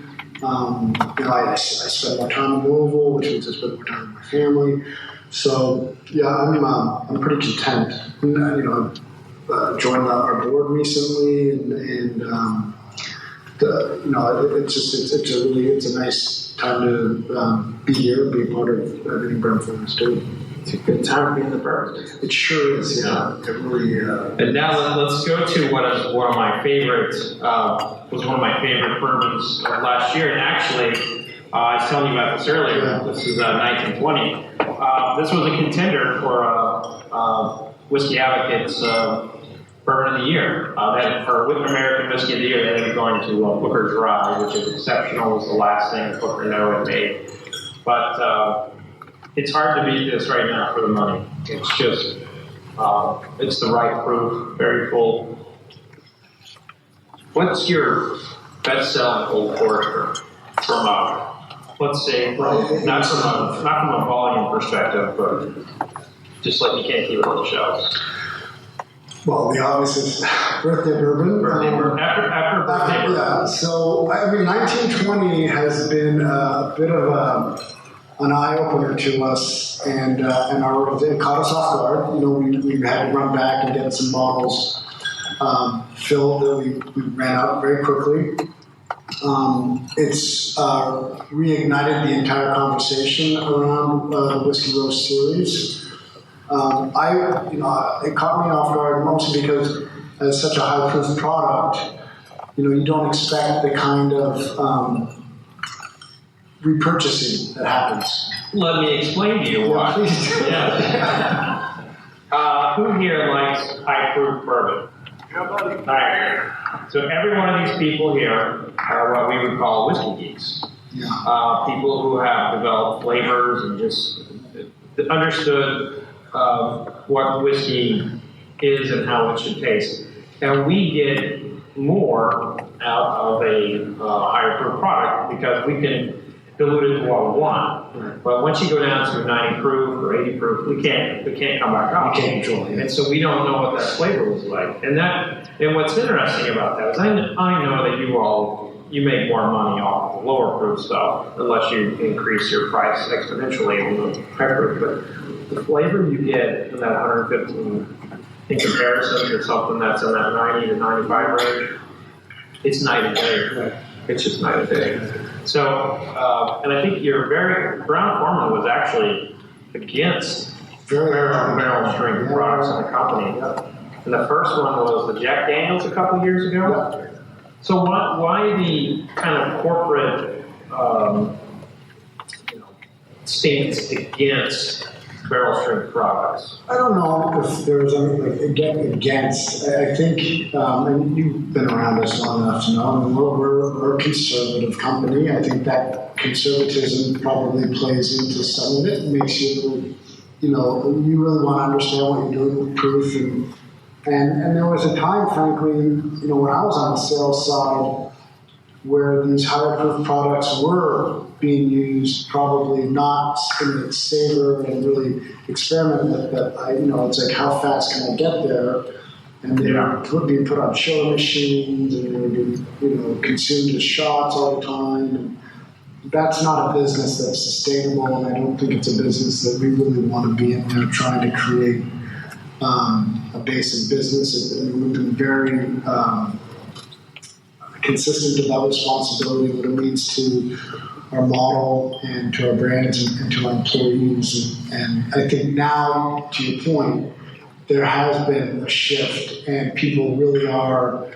I spend more time in Louisville, which means I spend more time with my family. So, I'm pretty content. I've joined our board recently, and it's a nice time to be here, be a part of everything Bourbon Forest is doing. It's a good time to be in the bourbon. It sure is, yeah. It really. And now let's go to what is one of my favorites. Was one of my favorite bourbons of last year, and actually, I was telling you about this earlier. Yeah. This is 1920. This was a contender for Whiskey Advocates Bourbon of the Year. For American Whiskey of the Year, they ended up going to Booker Dry, which is exceptional. It was the last thing that Booker Noe had made. But it's hard to beat this right now for the money. It's just, it's the right proof, very full. What's your best-selling Old Forester from let's say, not from a volume perspective, but just like you can't keep it on the shelves? Well, the obvious is birthday bourbon. After birthday bourbon. Yeah, so 1920 has been a bit of an eye-opener to us, and it caught us off guard. We had to run back and get some bottles filled that we ran out very quickly. It's reignited the entire conversation around the Whiskey Roast series. It caught me off guard mostly because as such a high-proof product, you don't expect the kind of repurchasing that happens. Let me explain to you why. Please do. Yeah. Who here likes high-proof bourbon? Yeah, buddy. All right. So every one of these people here are what we would call whiskey geeks. Yeah. People who have developed flavors and just understood what whiskey is and how it should taste. And we get more out of a higher proof product because we can dilute it to what we want. Right. But once you go down to 90 proof or 80 proof, we can't come back up. You can't control it. And so we don't know what that flavor was like. And what's interesting about that is I know that you make more money off the lower proof stuff unless you increase your price exponentially on the high proof. But the flavor you get in that 115 in comparison to something that's in that 90 to 95 range, it's night and day. Right. It's just night and day. So, and I think Brown Forman was actually against barrel strength products in the company. Yeah. And the first one was the Jack Daniels a couple years ago. Yeah. So why the kind of corporate stance against barrel strength products? I don't know if there's anything against. I think, and you've been around us long enough to know, we're a conservative company. I think that conservatism probably plays into some of it. It makes you, you really want to understand what you're doing with proof. And there was a time, frankly, when I was on the sales side, where these higher proof products were being used, probably not in the savor and really experiment with that. It's like, how fast can I get there? And they were being put on chiller machines, and they were being, consumed as shots all the time. that's not a business that's sustainable, and I don't think it's a business that we really want to be in there trying to create a basic business. We've been very consistent about responsibility, what it means to our model and to our brands and to our employees. And I think now, to your point, there has been a shift, and people really are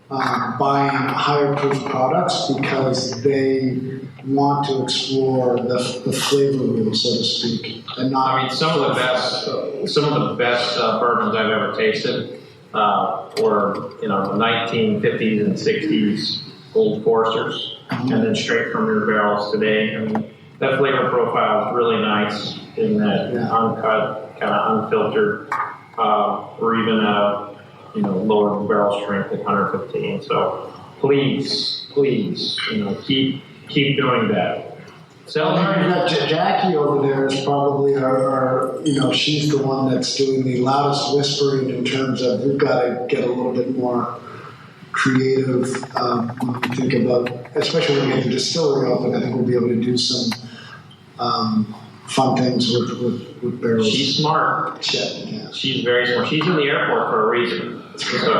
buying higher proof products because they want to explore the flavor wheel, so to speak, and not. I mean, some of the best bourbons I've ever tasted were, the 1950s and 60s Old Foresters, and then straight from your barrels today. I mean, that flavor profile is really nice in that uncut, kind of unfiltered, or even a lower barrel strength at 115. So please, keep doing that. So Jackie over there is probably our she's the one that's doing the loudest whispering in terms of we've got to get a little bit more creative when we think about, especially when we get the distillery open. I think we'll be able to do some fun things with barrels. She's smart. Yeah. She's very smart. She's in the airport for a reason. So, I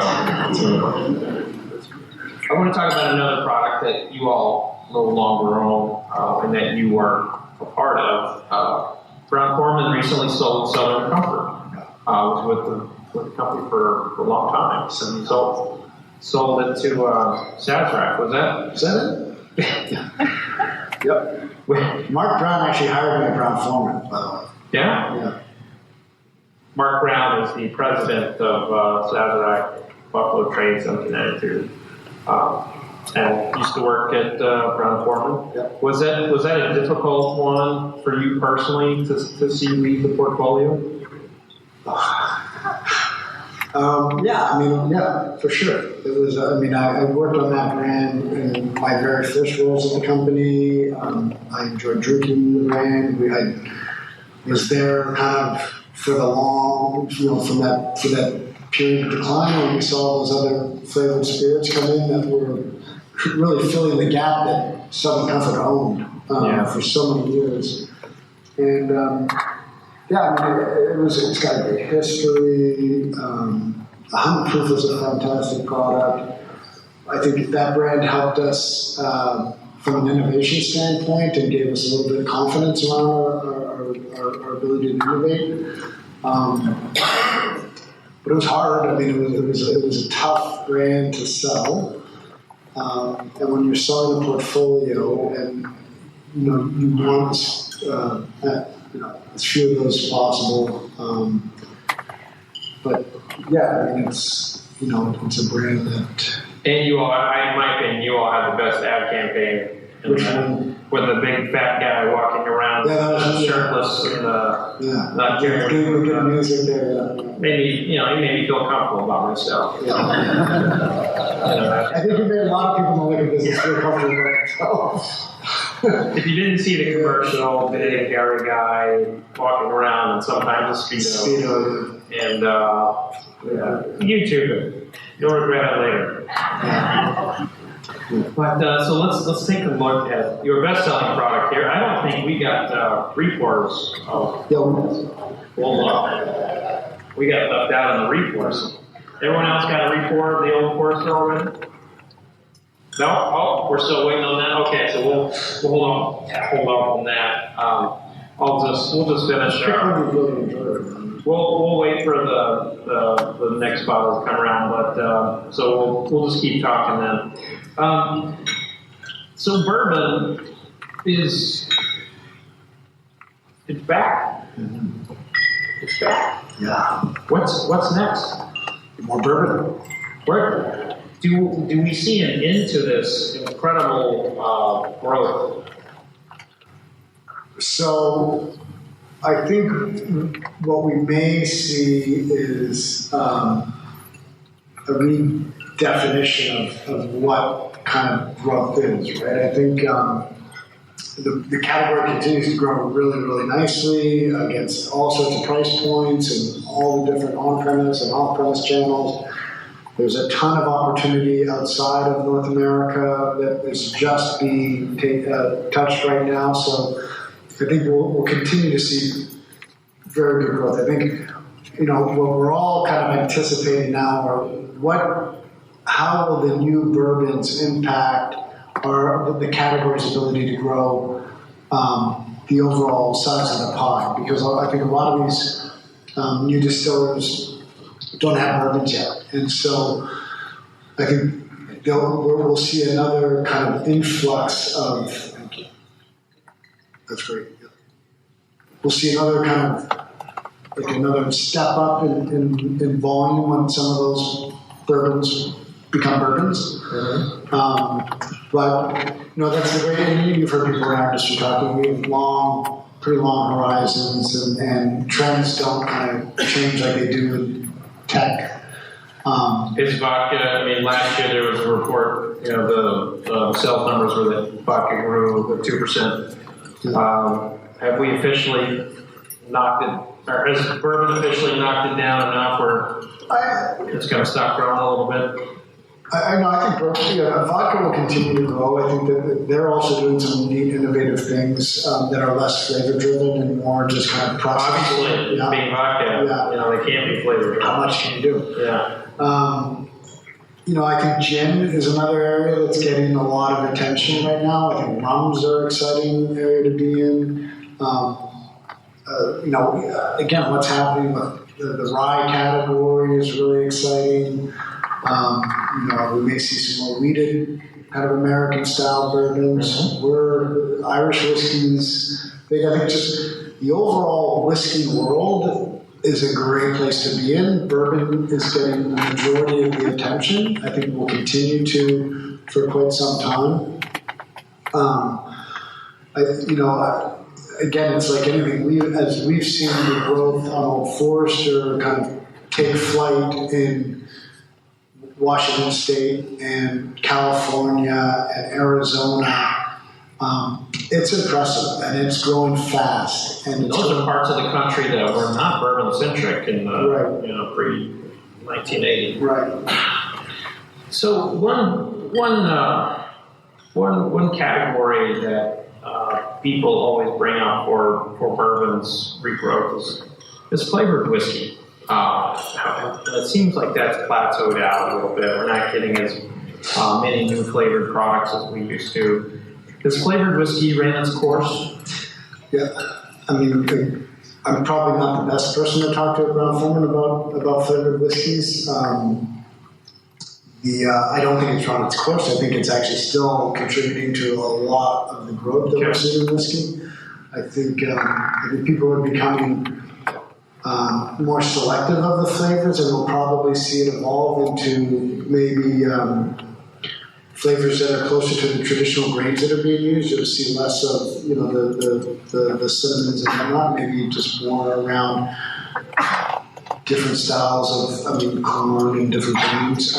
want to talk about another product that you all no longer own and that you were a part of. Brown-Forman recently sold Southern Comfort. Was with the company for a long time. So sold it to Sazerac. Was that it? Yep. Mark Brown actually hired me at Brown-Forman, by the way. Yeah? Mark Brown is the president of Sazerac Buffalo Trace in Connecticut, and used to work at Brown-Forman. Yep. Was that a difficult one for you personally to see leave the portfolio? For sure. It was. I worked on that brand in my very first roles at the company. I enjoyed drinking the brand. I was there kind of for the long, for that period of decline when we saw those other flavored spirits come in that were really filling the gap that Southern Comfort owned for so many years. And it's got a great history. 100 Proof is a fantastic product. I think that brand helped us from an innovation standpoint and gave us a little bit of confidence around our ability to innovate. But it was hard. I mean, it was a tough brand to sell. And when you're selling a portfolio, and you want as few of those as possible. But it's a brand that. And you all, in my opinion, you all have the best ad campaign. With the big fat guy walking around shirtless and not caring. Good music there. Maybe he made me feel comfortable about myself. Yeah. I think you made a lot of people in the liquor business feel comfortable about themselves. If you didn't see the commercial, the big hairy guy walking around and sometimes a Speedo. And YouTube it. You'll regret it later. But so let's take a look at your best-selling product here. I don't think we got repours. Hold on. We got left out on the repours. Everyone else got a repour of the Old Forester already? No? Oh, we're still waiting on that. Okay, so we'll hold off on that. We'll just finish. We'll wait for the next bottle to come around, but so we'll just keep talking then. So bourbon it's back. Mm-hmm. It's back. Yeah. What's next? More bourbon. Where do we see an end to this incredible growth? So I think what we may see is a redefinition of what kind of growth is, right? I think the category continues to grow really, really nicely against all sorts of price points and all the different on-premise and off-premise channels. There's a ton of opportunity outside of North America that is just being touched right now. So I think we'll continue to see very good growth. I think, what we're all kind of anticipating now are how will the new bourbons impact the category's ability to grow the overall size of the pie? Because I think a lot of these new distillers don't have bourbons yet. And so I think we'll see another kind of influx of, thank you. That's great. Yeah. We'll see another kind of, another step up in volume when some of those bourbons become bourbons. Mm-hmm. But, that's the great, you've heard people in our industry talking, we have pretty long horizons, and trends don't kind of change like they do in tech. Is vodka, last year there was a report, the sales numbers were that vodka grew at 2%. Have we officially knocked it, or has bourbon officially knocked it down enough where it's going to stop growing a little bit? I think vodka will continue to grow. I think that they're also doing some neat, innovative things that are less flavor-driven and more just kind of processed. Obviously, being vodka, they can't be flavor-driven. How much can you do? Yeah. I think gin is another area that's getting a lot of attention right now. I think rums are an exciting area to be in. Again, what's happening with the rye category is really exciting. We may see some more wheated kind of American style bourbons. Mm-hmm. Irish whiskeys. I think just the overall whiskey world is a great place to be in. Bourbon is getting the majority of the attention. I think will continue to for quite some time. Again, it's like anything. As we've seen the growth on Old Forester kind of take flight in Washington State and California and Arizona, it's impressive and it's growing fast. And those are parts of the country that were not bourbon centric in pre 1980. Right. So one category that people always bring up for bourbon's regrowth is flavored whiskey. It seems like that's plateaued out a little bit. We're not getting as many new flavored products as we used to. Has flavored whiskey ran its course? Yeah. I'm probably not the best person to talk to at Brown-Forman about flavored whiskeys. I don't think it's run its course. I think it's actually still contributing to a lot of the growth that we're seeing in whiskey. I think people are becoming more selective of the flavors, and we'll probably see it evolve into maybe flavors that are closer to the traditional grains that are being used. You'll see less of the cinnamons and whatnot, maybe just more around different styles of corn and different grains.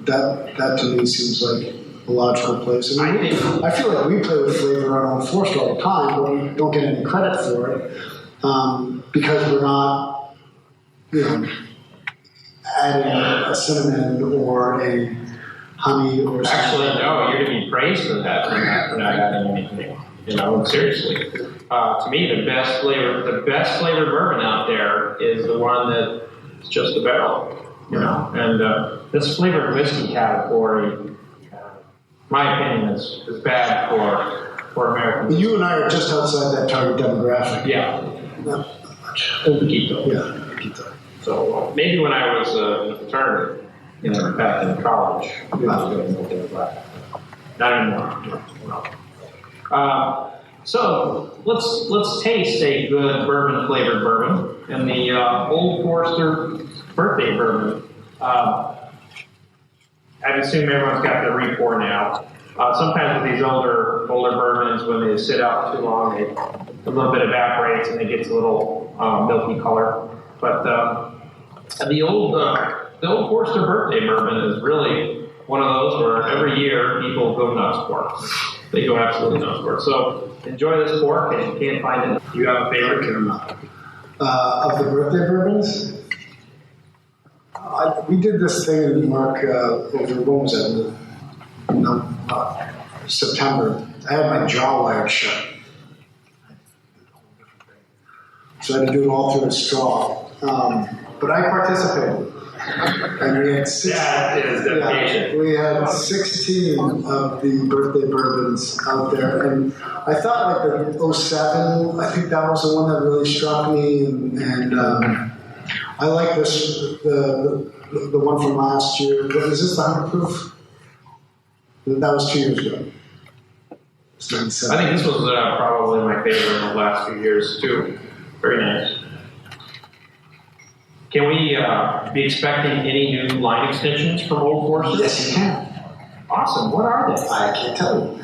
That to me seems like a logical place. I feel like we play with flavor on Old Forester all the time, but we don't get any credit for it because we're not, adding a cinnamon or a honey or something. Actually, no, you're going to be praised for that. For not adding anything. Seriously. To me, the best flavored bourbon out there is the one that's just a barrel. And this flavored whiskey category, my opinion, is bad for Americans. You and I are just outside that target demographic. Yeah. Not much. Yeah. So maybe when I was in a fraternity, back in college, I was doing something like that. Not anymore. No. So let's taste a good bourbon flavored bourbon, and the Old Forester birthday bourbon. I assume everyone's got their re-pour now. Sometimes with these older bourbons, when they sit out too long, a little bit evaporates and it gets a little milky color. But the old Forester birthday bourbon is really one of those where every year people go nuts for it. They go absolutely nuts for it. So enjoy this pork, and if you can't find it, do you have a favorite or not? Of the birthday bourbons? We did this thing in New York over, when was that? September. I had my jaw wired shut. So I had to do it all through a straw. But I participated. And we had 16 of the birthday bourbons out there. And I thought like the 07, I think that was the one that really struck me. And I like this, the one from last year. Is this the 100 proof? That was 2 years ago. I think this was probably my favorite in the last few years, too. Very nice. Can we be expecting any new line extensions from Old Forester? Yes, you can. Awesome. What are they? I can't tell you.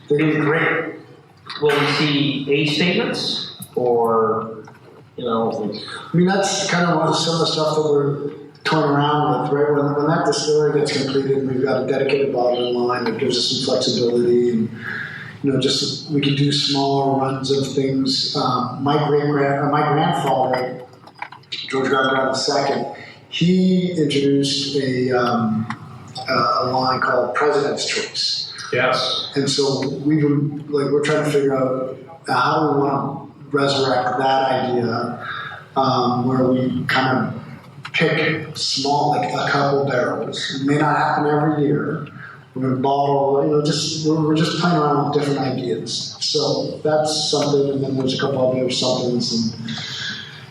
They're going to be great. Will we see age statements? Or, you know... I mean, that's kind of some of the stuff that we're toying around with, right? When that distillery gets completed, we've got a dedicated bottling line that gives us some flexibility and, you know, just we can do smaller runs of things. My grandfather, George Garber II, he introduced a line called President's Choice. Yes. And so we're trying to figure out how do we want to resurrect that idea, where we kind of pick small, like a couple barrels. It may not happen every year. We're going to bottle, you know, we're just playing around with different ideas. So that's something, and then there's a couple other somethings.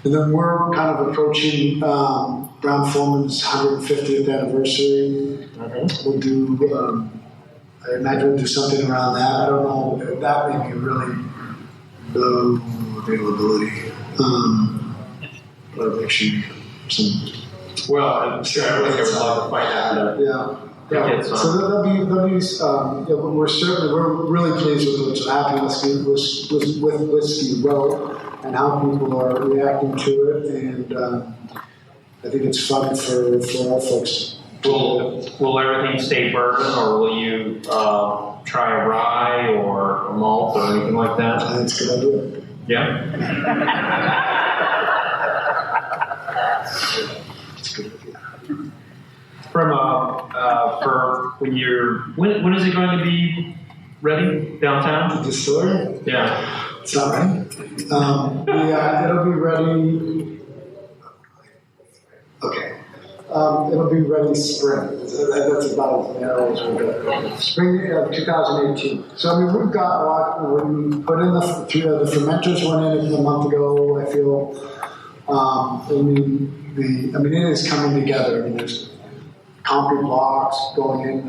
And then we're kind of approaching Brown Forman's 150th anniversary. Mm-hmm. We'll do, I imagine we'll do something around that. I don't know, that may be really low availability. But actually, well, I'm sure everybody would love to find out. Yeah. So there'll be we're really pleased with what's happening with Whiskey Row and how people are reacting to it, and I think it's fun for our folks. Will everything stay bourbon, or will you try a rye or a malt or anything like that? I think it's a good idea. Yeah. From for when is it going to be ready downtown? The distillery? Yeah. It's not ready. It'll be ready. Okay. It'll be ready spring. That's about as narrow as we're going to go. Spring of 2018. So I mean, we've got a lot. We put in the fermenters went in a month ago. I feel. It is coming together. I mean, there's concrete blocks going in.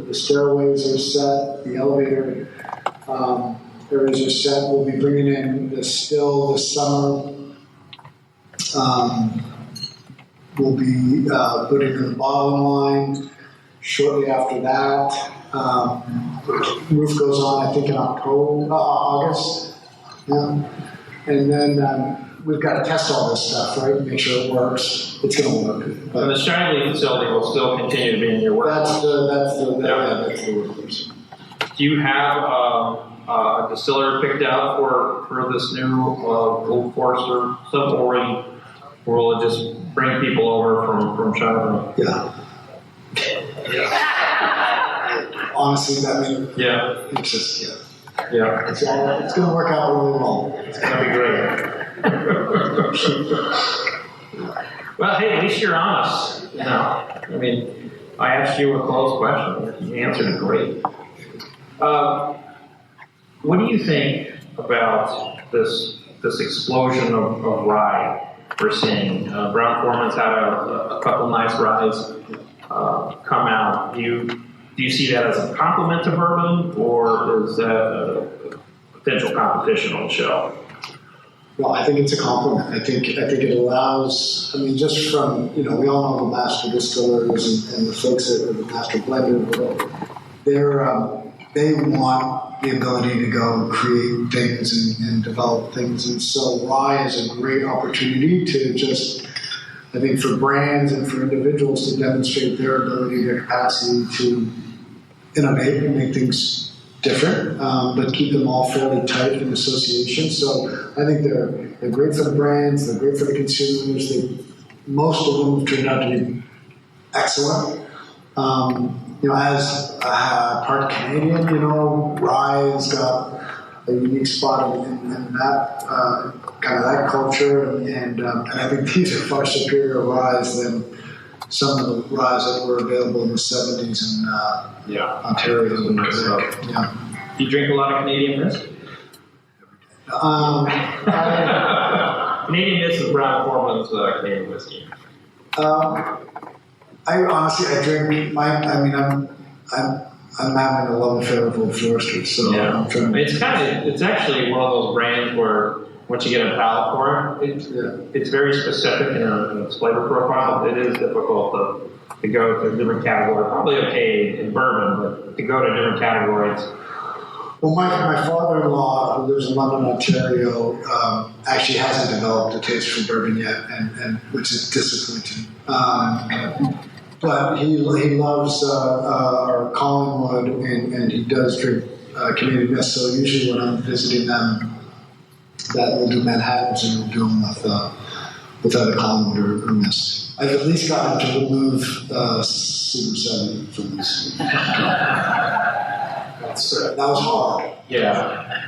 The stairways are set. The elevator areas are set. We'll be bringing in the still this summer. We'll be putting in the bottom line shortly after that. Roof goes on, I think, in August. Yeah. And then we've got to test all this stuff, right? Make sure it works. It's going to work. But and the Shiley facility will still continue to be in your workforce. That's the workforce. Do you have a distiller picked out for this new Old Forester stuff, or will it just bring people over from China? Yeah. Honestly, yeah. It's just yeah. It's going to work out really well. It's going to be great. Well, hey, at least you're honest. You know, I mean, I asked you a closed question. You answered it great. What do you think about this explosion of rye we're seeing? Brown Forman's had a couple nice ryes come out. Do you see that as a compliment to bourbon, or is that a potential competition on the shelf? Well, I think it's a compliment. I think it allows. I mean, just from we all know the master distillers and the folks that are the master blenders. They want the ability to go and create things and develop things, and so rye is a great opportunity to just. I think for brands and for individuals to demonstrate their ability, their capacity to innovate and make things different, but keep them all fairly tight in association. So I think they're great for the brands, they're great for the consumers. Most of them have turned out to be excellent. As part Canadian, rye has got a unique spot in that kind of that culture, and I think these are far superior ryes than some of the ryes that were available in the 70s in Ontario and Quebec. Yeah. Do you drink a lot of Canadian mist? Canadian mist is Brown Forman's Canadian whiskey. I drink. I'm having a love affair with Old Forester, so I'm trying. It's actually one of those brands where once you get a palate for it, it's very specific in its flavor profile. It is difficult to go to a different category. Probably okay in bourbon, but to go to different categories. Well, my father-in-law, who lives in London, Ontario, actually hasn't developed a taste for bourbon yet, and which is disappointing. But he loves our Collingwood, and he does drink Canadian mist. So usually when I'm visiting them, that we'll do Manhattans and we'll do them with either Collingwood or mist. I've at least gotten to remove Super 7 from this. That was hard. Yeah.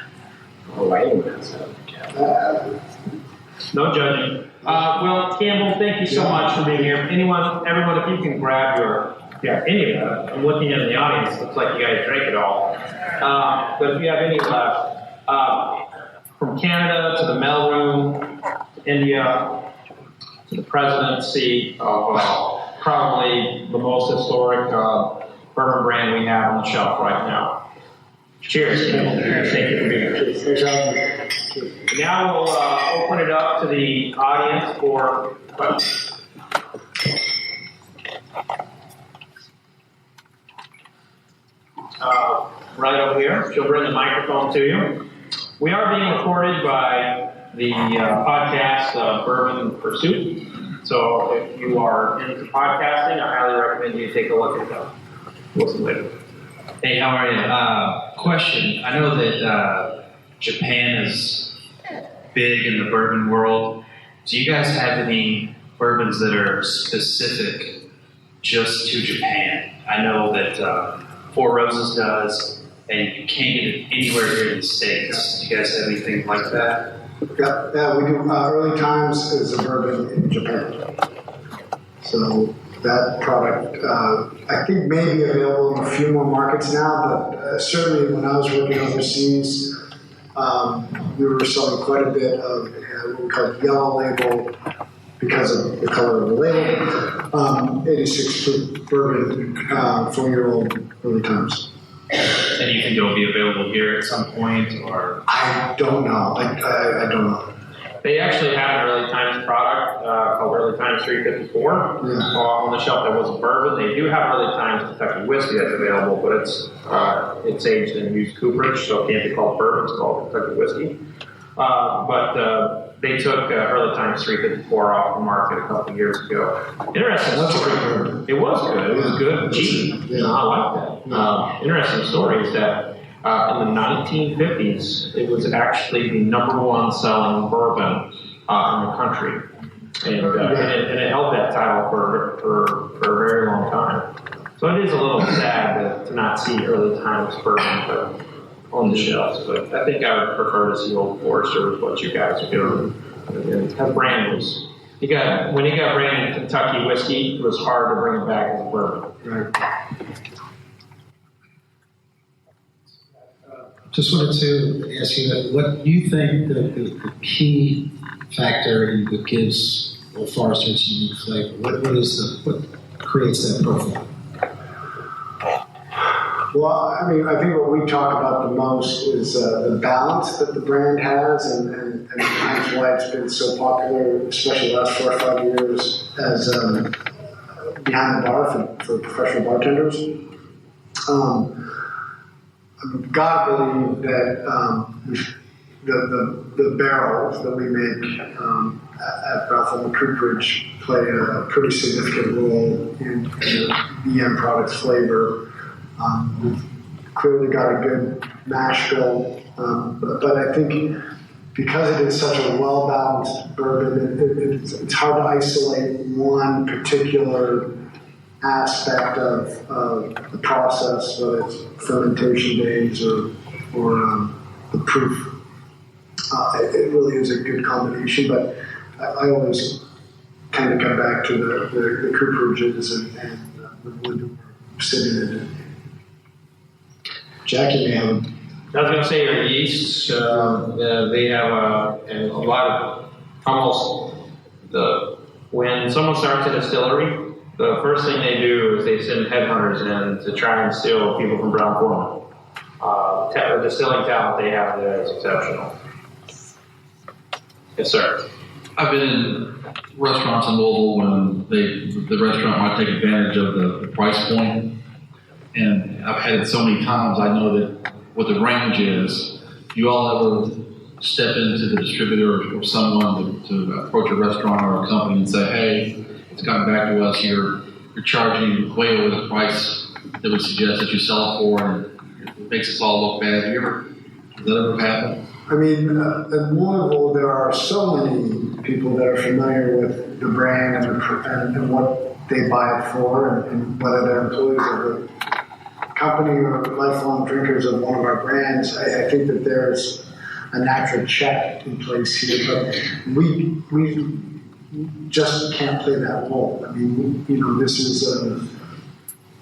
No judging. Well, Campbell, thank you so much for being here. Everyone, if you can grab any of that. I'm looking in the audience. Looks like you guys drank it all. But if you have any left, from Canada to the mailroom, to India, to the presidency of probably the most historic bourbon brand we have on the shelf right now. Cheers, Campbell. Thank you for being here. Now we'll open it up to the audience for questions. Right over here. She'll bring the microphone to you. We are being recorded by the podcast Bourbon Pursuit. So if you are into podcasting, I highly recommend you take a look at them. Listen later. Hey, how are you? Question. I know that Japan is big in the bourbon world. Do you guys have any bourbons that are specific just to Japan? I know that Four Roses does, and you can't get it anywhere here in the States. Do you guys have anything like that? Yeah, we do. Early Times is a bourbon in Japan. So that product, I think, may be available in a few more markets now, but certainly when I was working overseas, we were selling quite a bit of what we call yellow label because of the color of the label. 86 proof bourbon, 4-year-old Early Times. And you think it'll be available here at some point, or? I don't know. I don't know. They actually have an Early Times product called Early Times 354 on the shelf that was bourbon. They do have Early Times Kentucky whiskey that's available, but it's aged in used cooperage, so it can't be called bourbon. It's called Kentucky whiskey. But they took Early Times 354 off the market a couple years ago. Interesting story. It was good. It was good. Cheap. I like that. Interesting story is that in the 1950s, it was actually the #1 selling bourbon in the country. And it held that title for a very long time. So it is a little sad to not see Early Times bourbon on the shelves, but I think I would prefer to see Old Forester with what you guys are doing. And brand was, when you got branded Kentucky whiskey, it was hard to bring it back as a bourbon. Right. Just wanted to ask you what you think the key factor that gives Old Forester its unique flavor. What creates that profile? Well, I think what we talk about the most is the balance that the brand has, and that's why it's been so popular, especially the last 4 or 5 years, as behind the bar for professional bartenders. I've got to believe that the barrels that we make at Balfour Cooperage play a pretty significant role in the end product's flavor. clearly got a good mash bill. But I think because it is such a well-balanced bourbon, it's hard to isolate one particular aspect of the process, whether it's fermentation days or the proof. It really is a good combination, but I always kind of come back to the cooperages and the wood we're sitting in it. Jackie may have. I was going to say your yeasts, they have a lot of when someone starts a distillery, the first thing they do is they send headhunters in to try and steal people from Brown Foreman. The distilling talent they have there is exceptional. Yes, sir. I've been in restaurants in Louisville when the restaurant might take advantage of the price point, and I've had it so many times. I know that what the range is. You all ever step into the distributor or someone to approach a restaurant or a company and say, "Hey, it's gotten back to us. You're charging way over the price that we suggest that you sell it for, and it makes us all look bad." Has that ever happened? I mean, in Louisville, there are so many people that are familiar with the brand and what they buy it for, and whether they're employees of the company or lifelong drinkers of one of our brands. I think that there's a natural check in place here, but we just can't play that role. I mean, this is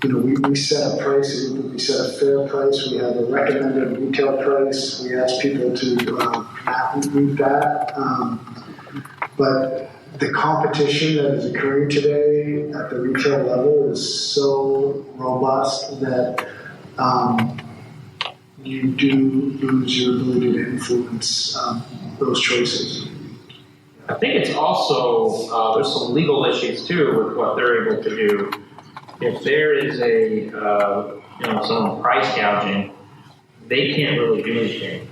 we set a price. We set a fair price. We have a recommended retail price. We ask people to not meet that. But the competition that is occurring today at the retail level is so robust that you do lose your ability to influence those choices. I think it's also, there's some legal issues too with what they're able to do. If there is someone price gouging, they can't really do anything.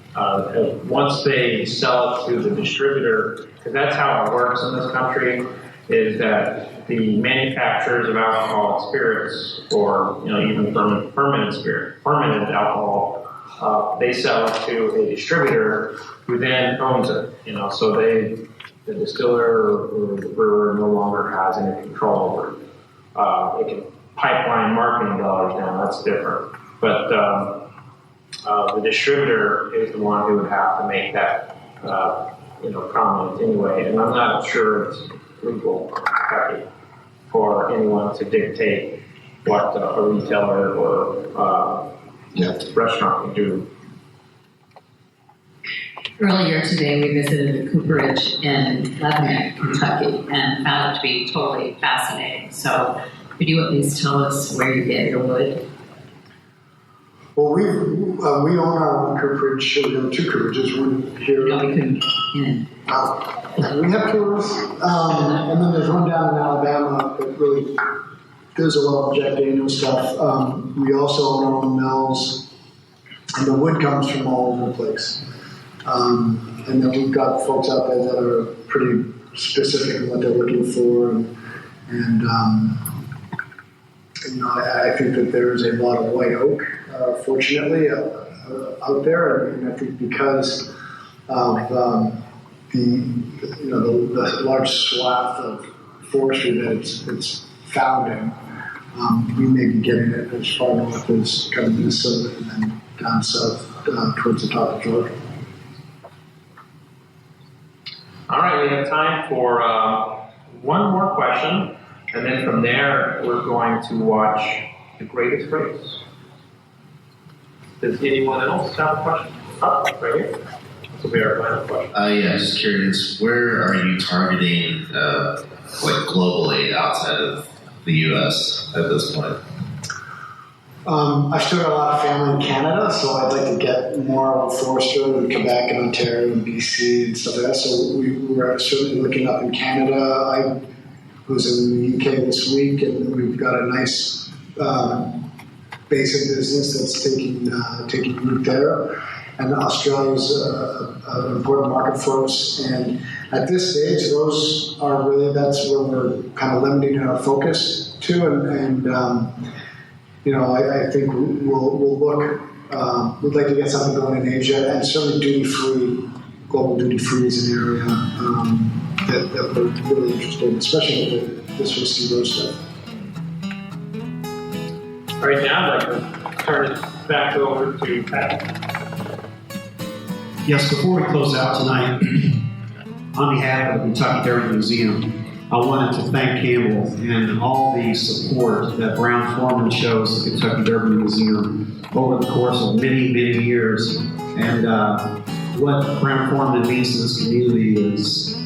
Once they sell it to the distributor, because that's how it works in this country, is that the manufacturers of alcoholic spirits, or even fermented alcohol, they sell it to a distributor who then owns it. So the distiller or the brewer no longer has any control over it. They can pipeline marketing dollars down. That's different. But the distributor is the one who would have to make that comment anyway. And I'm not sure it's legal in Kentucky for anyone to dictate what a retailer or restaurant can do. Earlier today, we visited the cooperage in Lebanon, Kentucky, and found it to be totally fascinating. So, could you at least tell us where you get your wood? Well, we own our own cooperage. We have two cooperages. One here. No, we couldn't. We have tours, and then there's one down in Alabama that really does a lot of Jack Daniel's stuff. We also own our own mills, and the wood comes from all over the place. And then we've got folks out there that are pretty specific in what they're looking for, and I think that there's a lot of white oak, fortunately, out there, and I think because of the large swath of forestry that it's found in, we may be getting it as far north as kind of Minnesota and then down south towards the top of Georgia. All right, we have time for one more question, and then from there, we're going to watch The Greatest Race. Does anyone else have a question? Oh, right here. This will be our final question. Yeah, just curious, where are you targeting, globally outside of the U.S. at this point? I've still got a lot of family in Canada, so I'd like to get more of a forester in Quebec and Ontario and BC and stuff like that. So we were certainly looking up in Canada. I was in the UK this week, and we've got a nice basic business that's taking root there. And Australia's an important market for us. And at this stage, those are really, that's where we're kind of limiting our focus to. I think we'll look. We'd like to get something going in Asia, and certainly duty-free, global duty-free is an area that we're really interested in, especially with this whiskey road stuff. All right, now I'd like to turn it back over to Pat. Yes, before we close out tonight, on behalf of the Kentucky Bourbon Museum, I wanted to thank Campbell and all the support that Brown Forman shows the Kentucky Bourbon Museum over the course of many, many years. And what Brown Forman means to this community is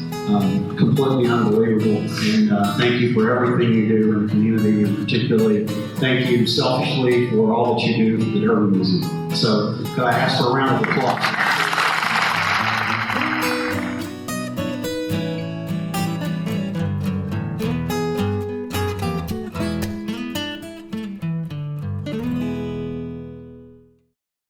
completely unbelievable. And thank you for everything you do in the community, and particularly thank you selfishly for all that you do for the Bourbon Museum. So could I ask for a round of applause?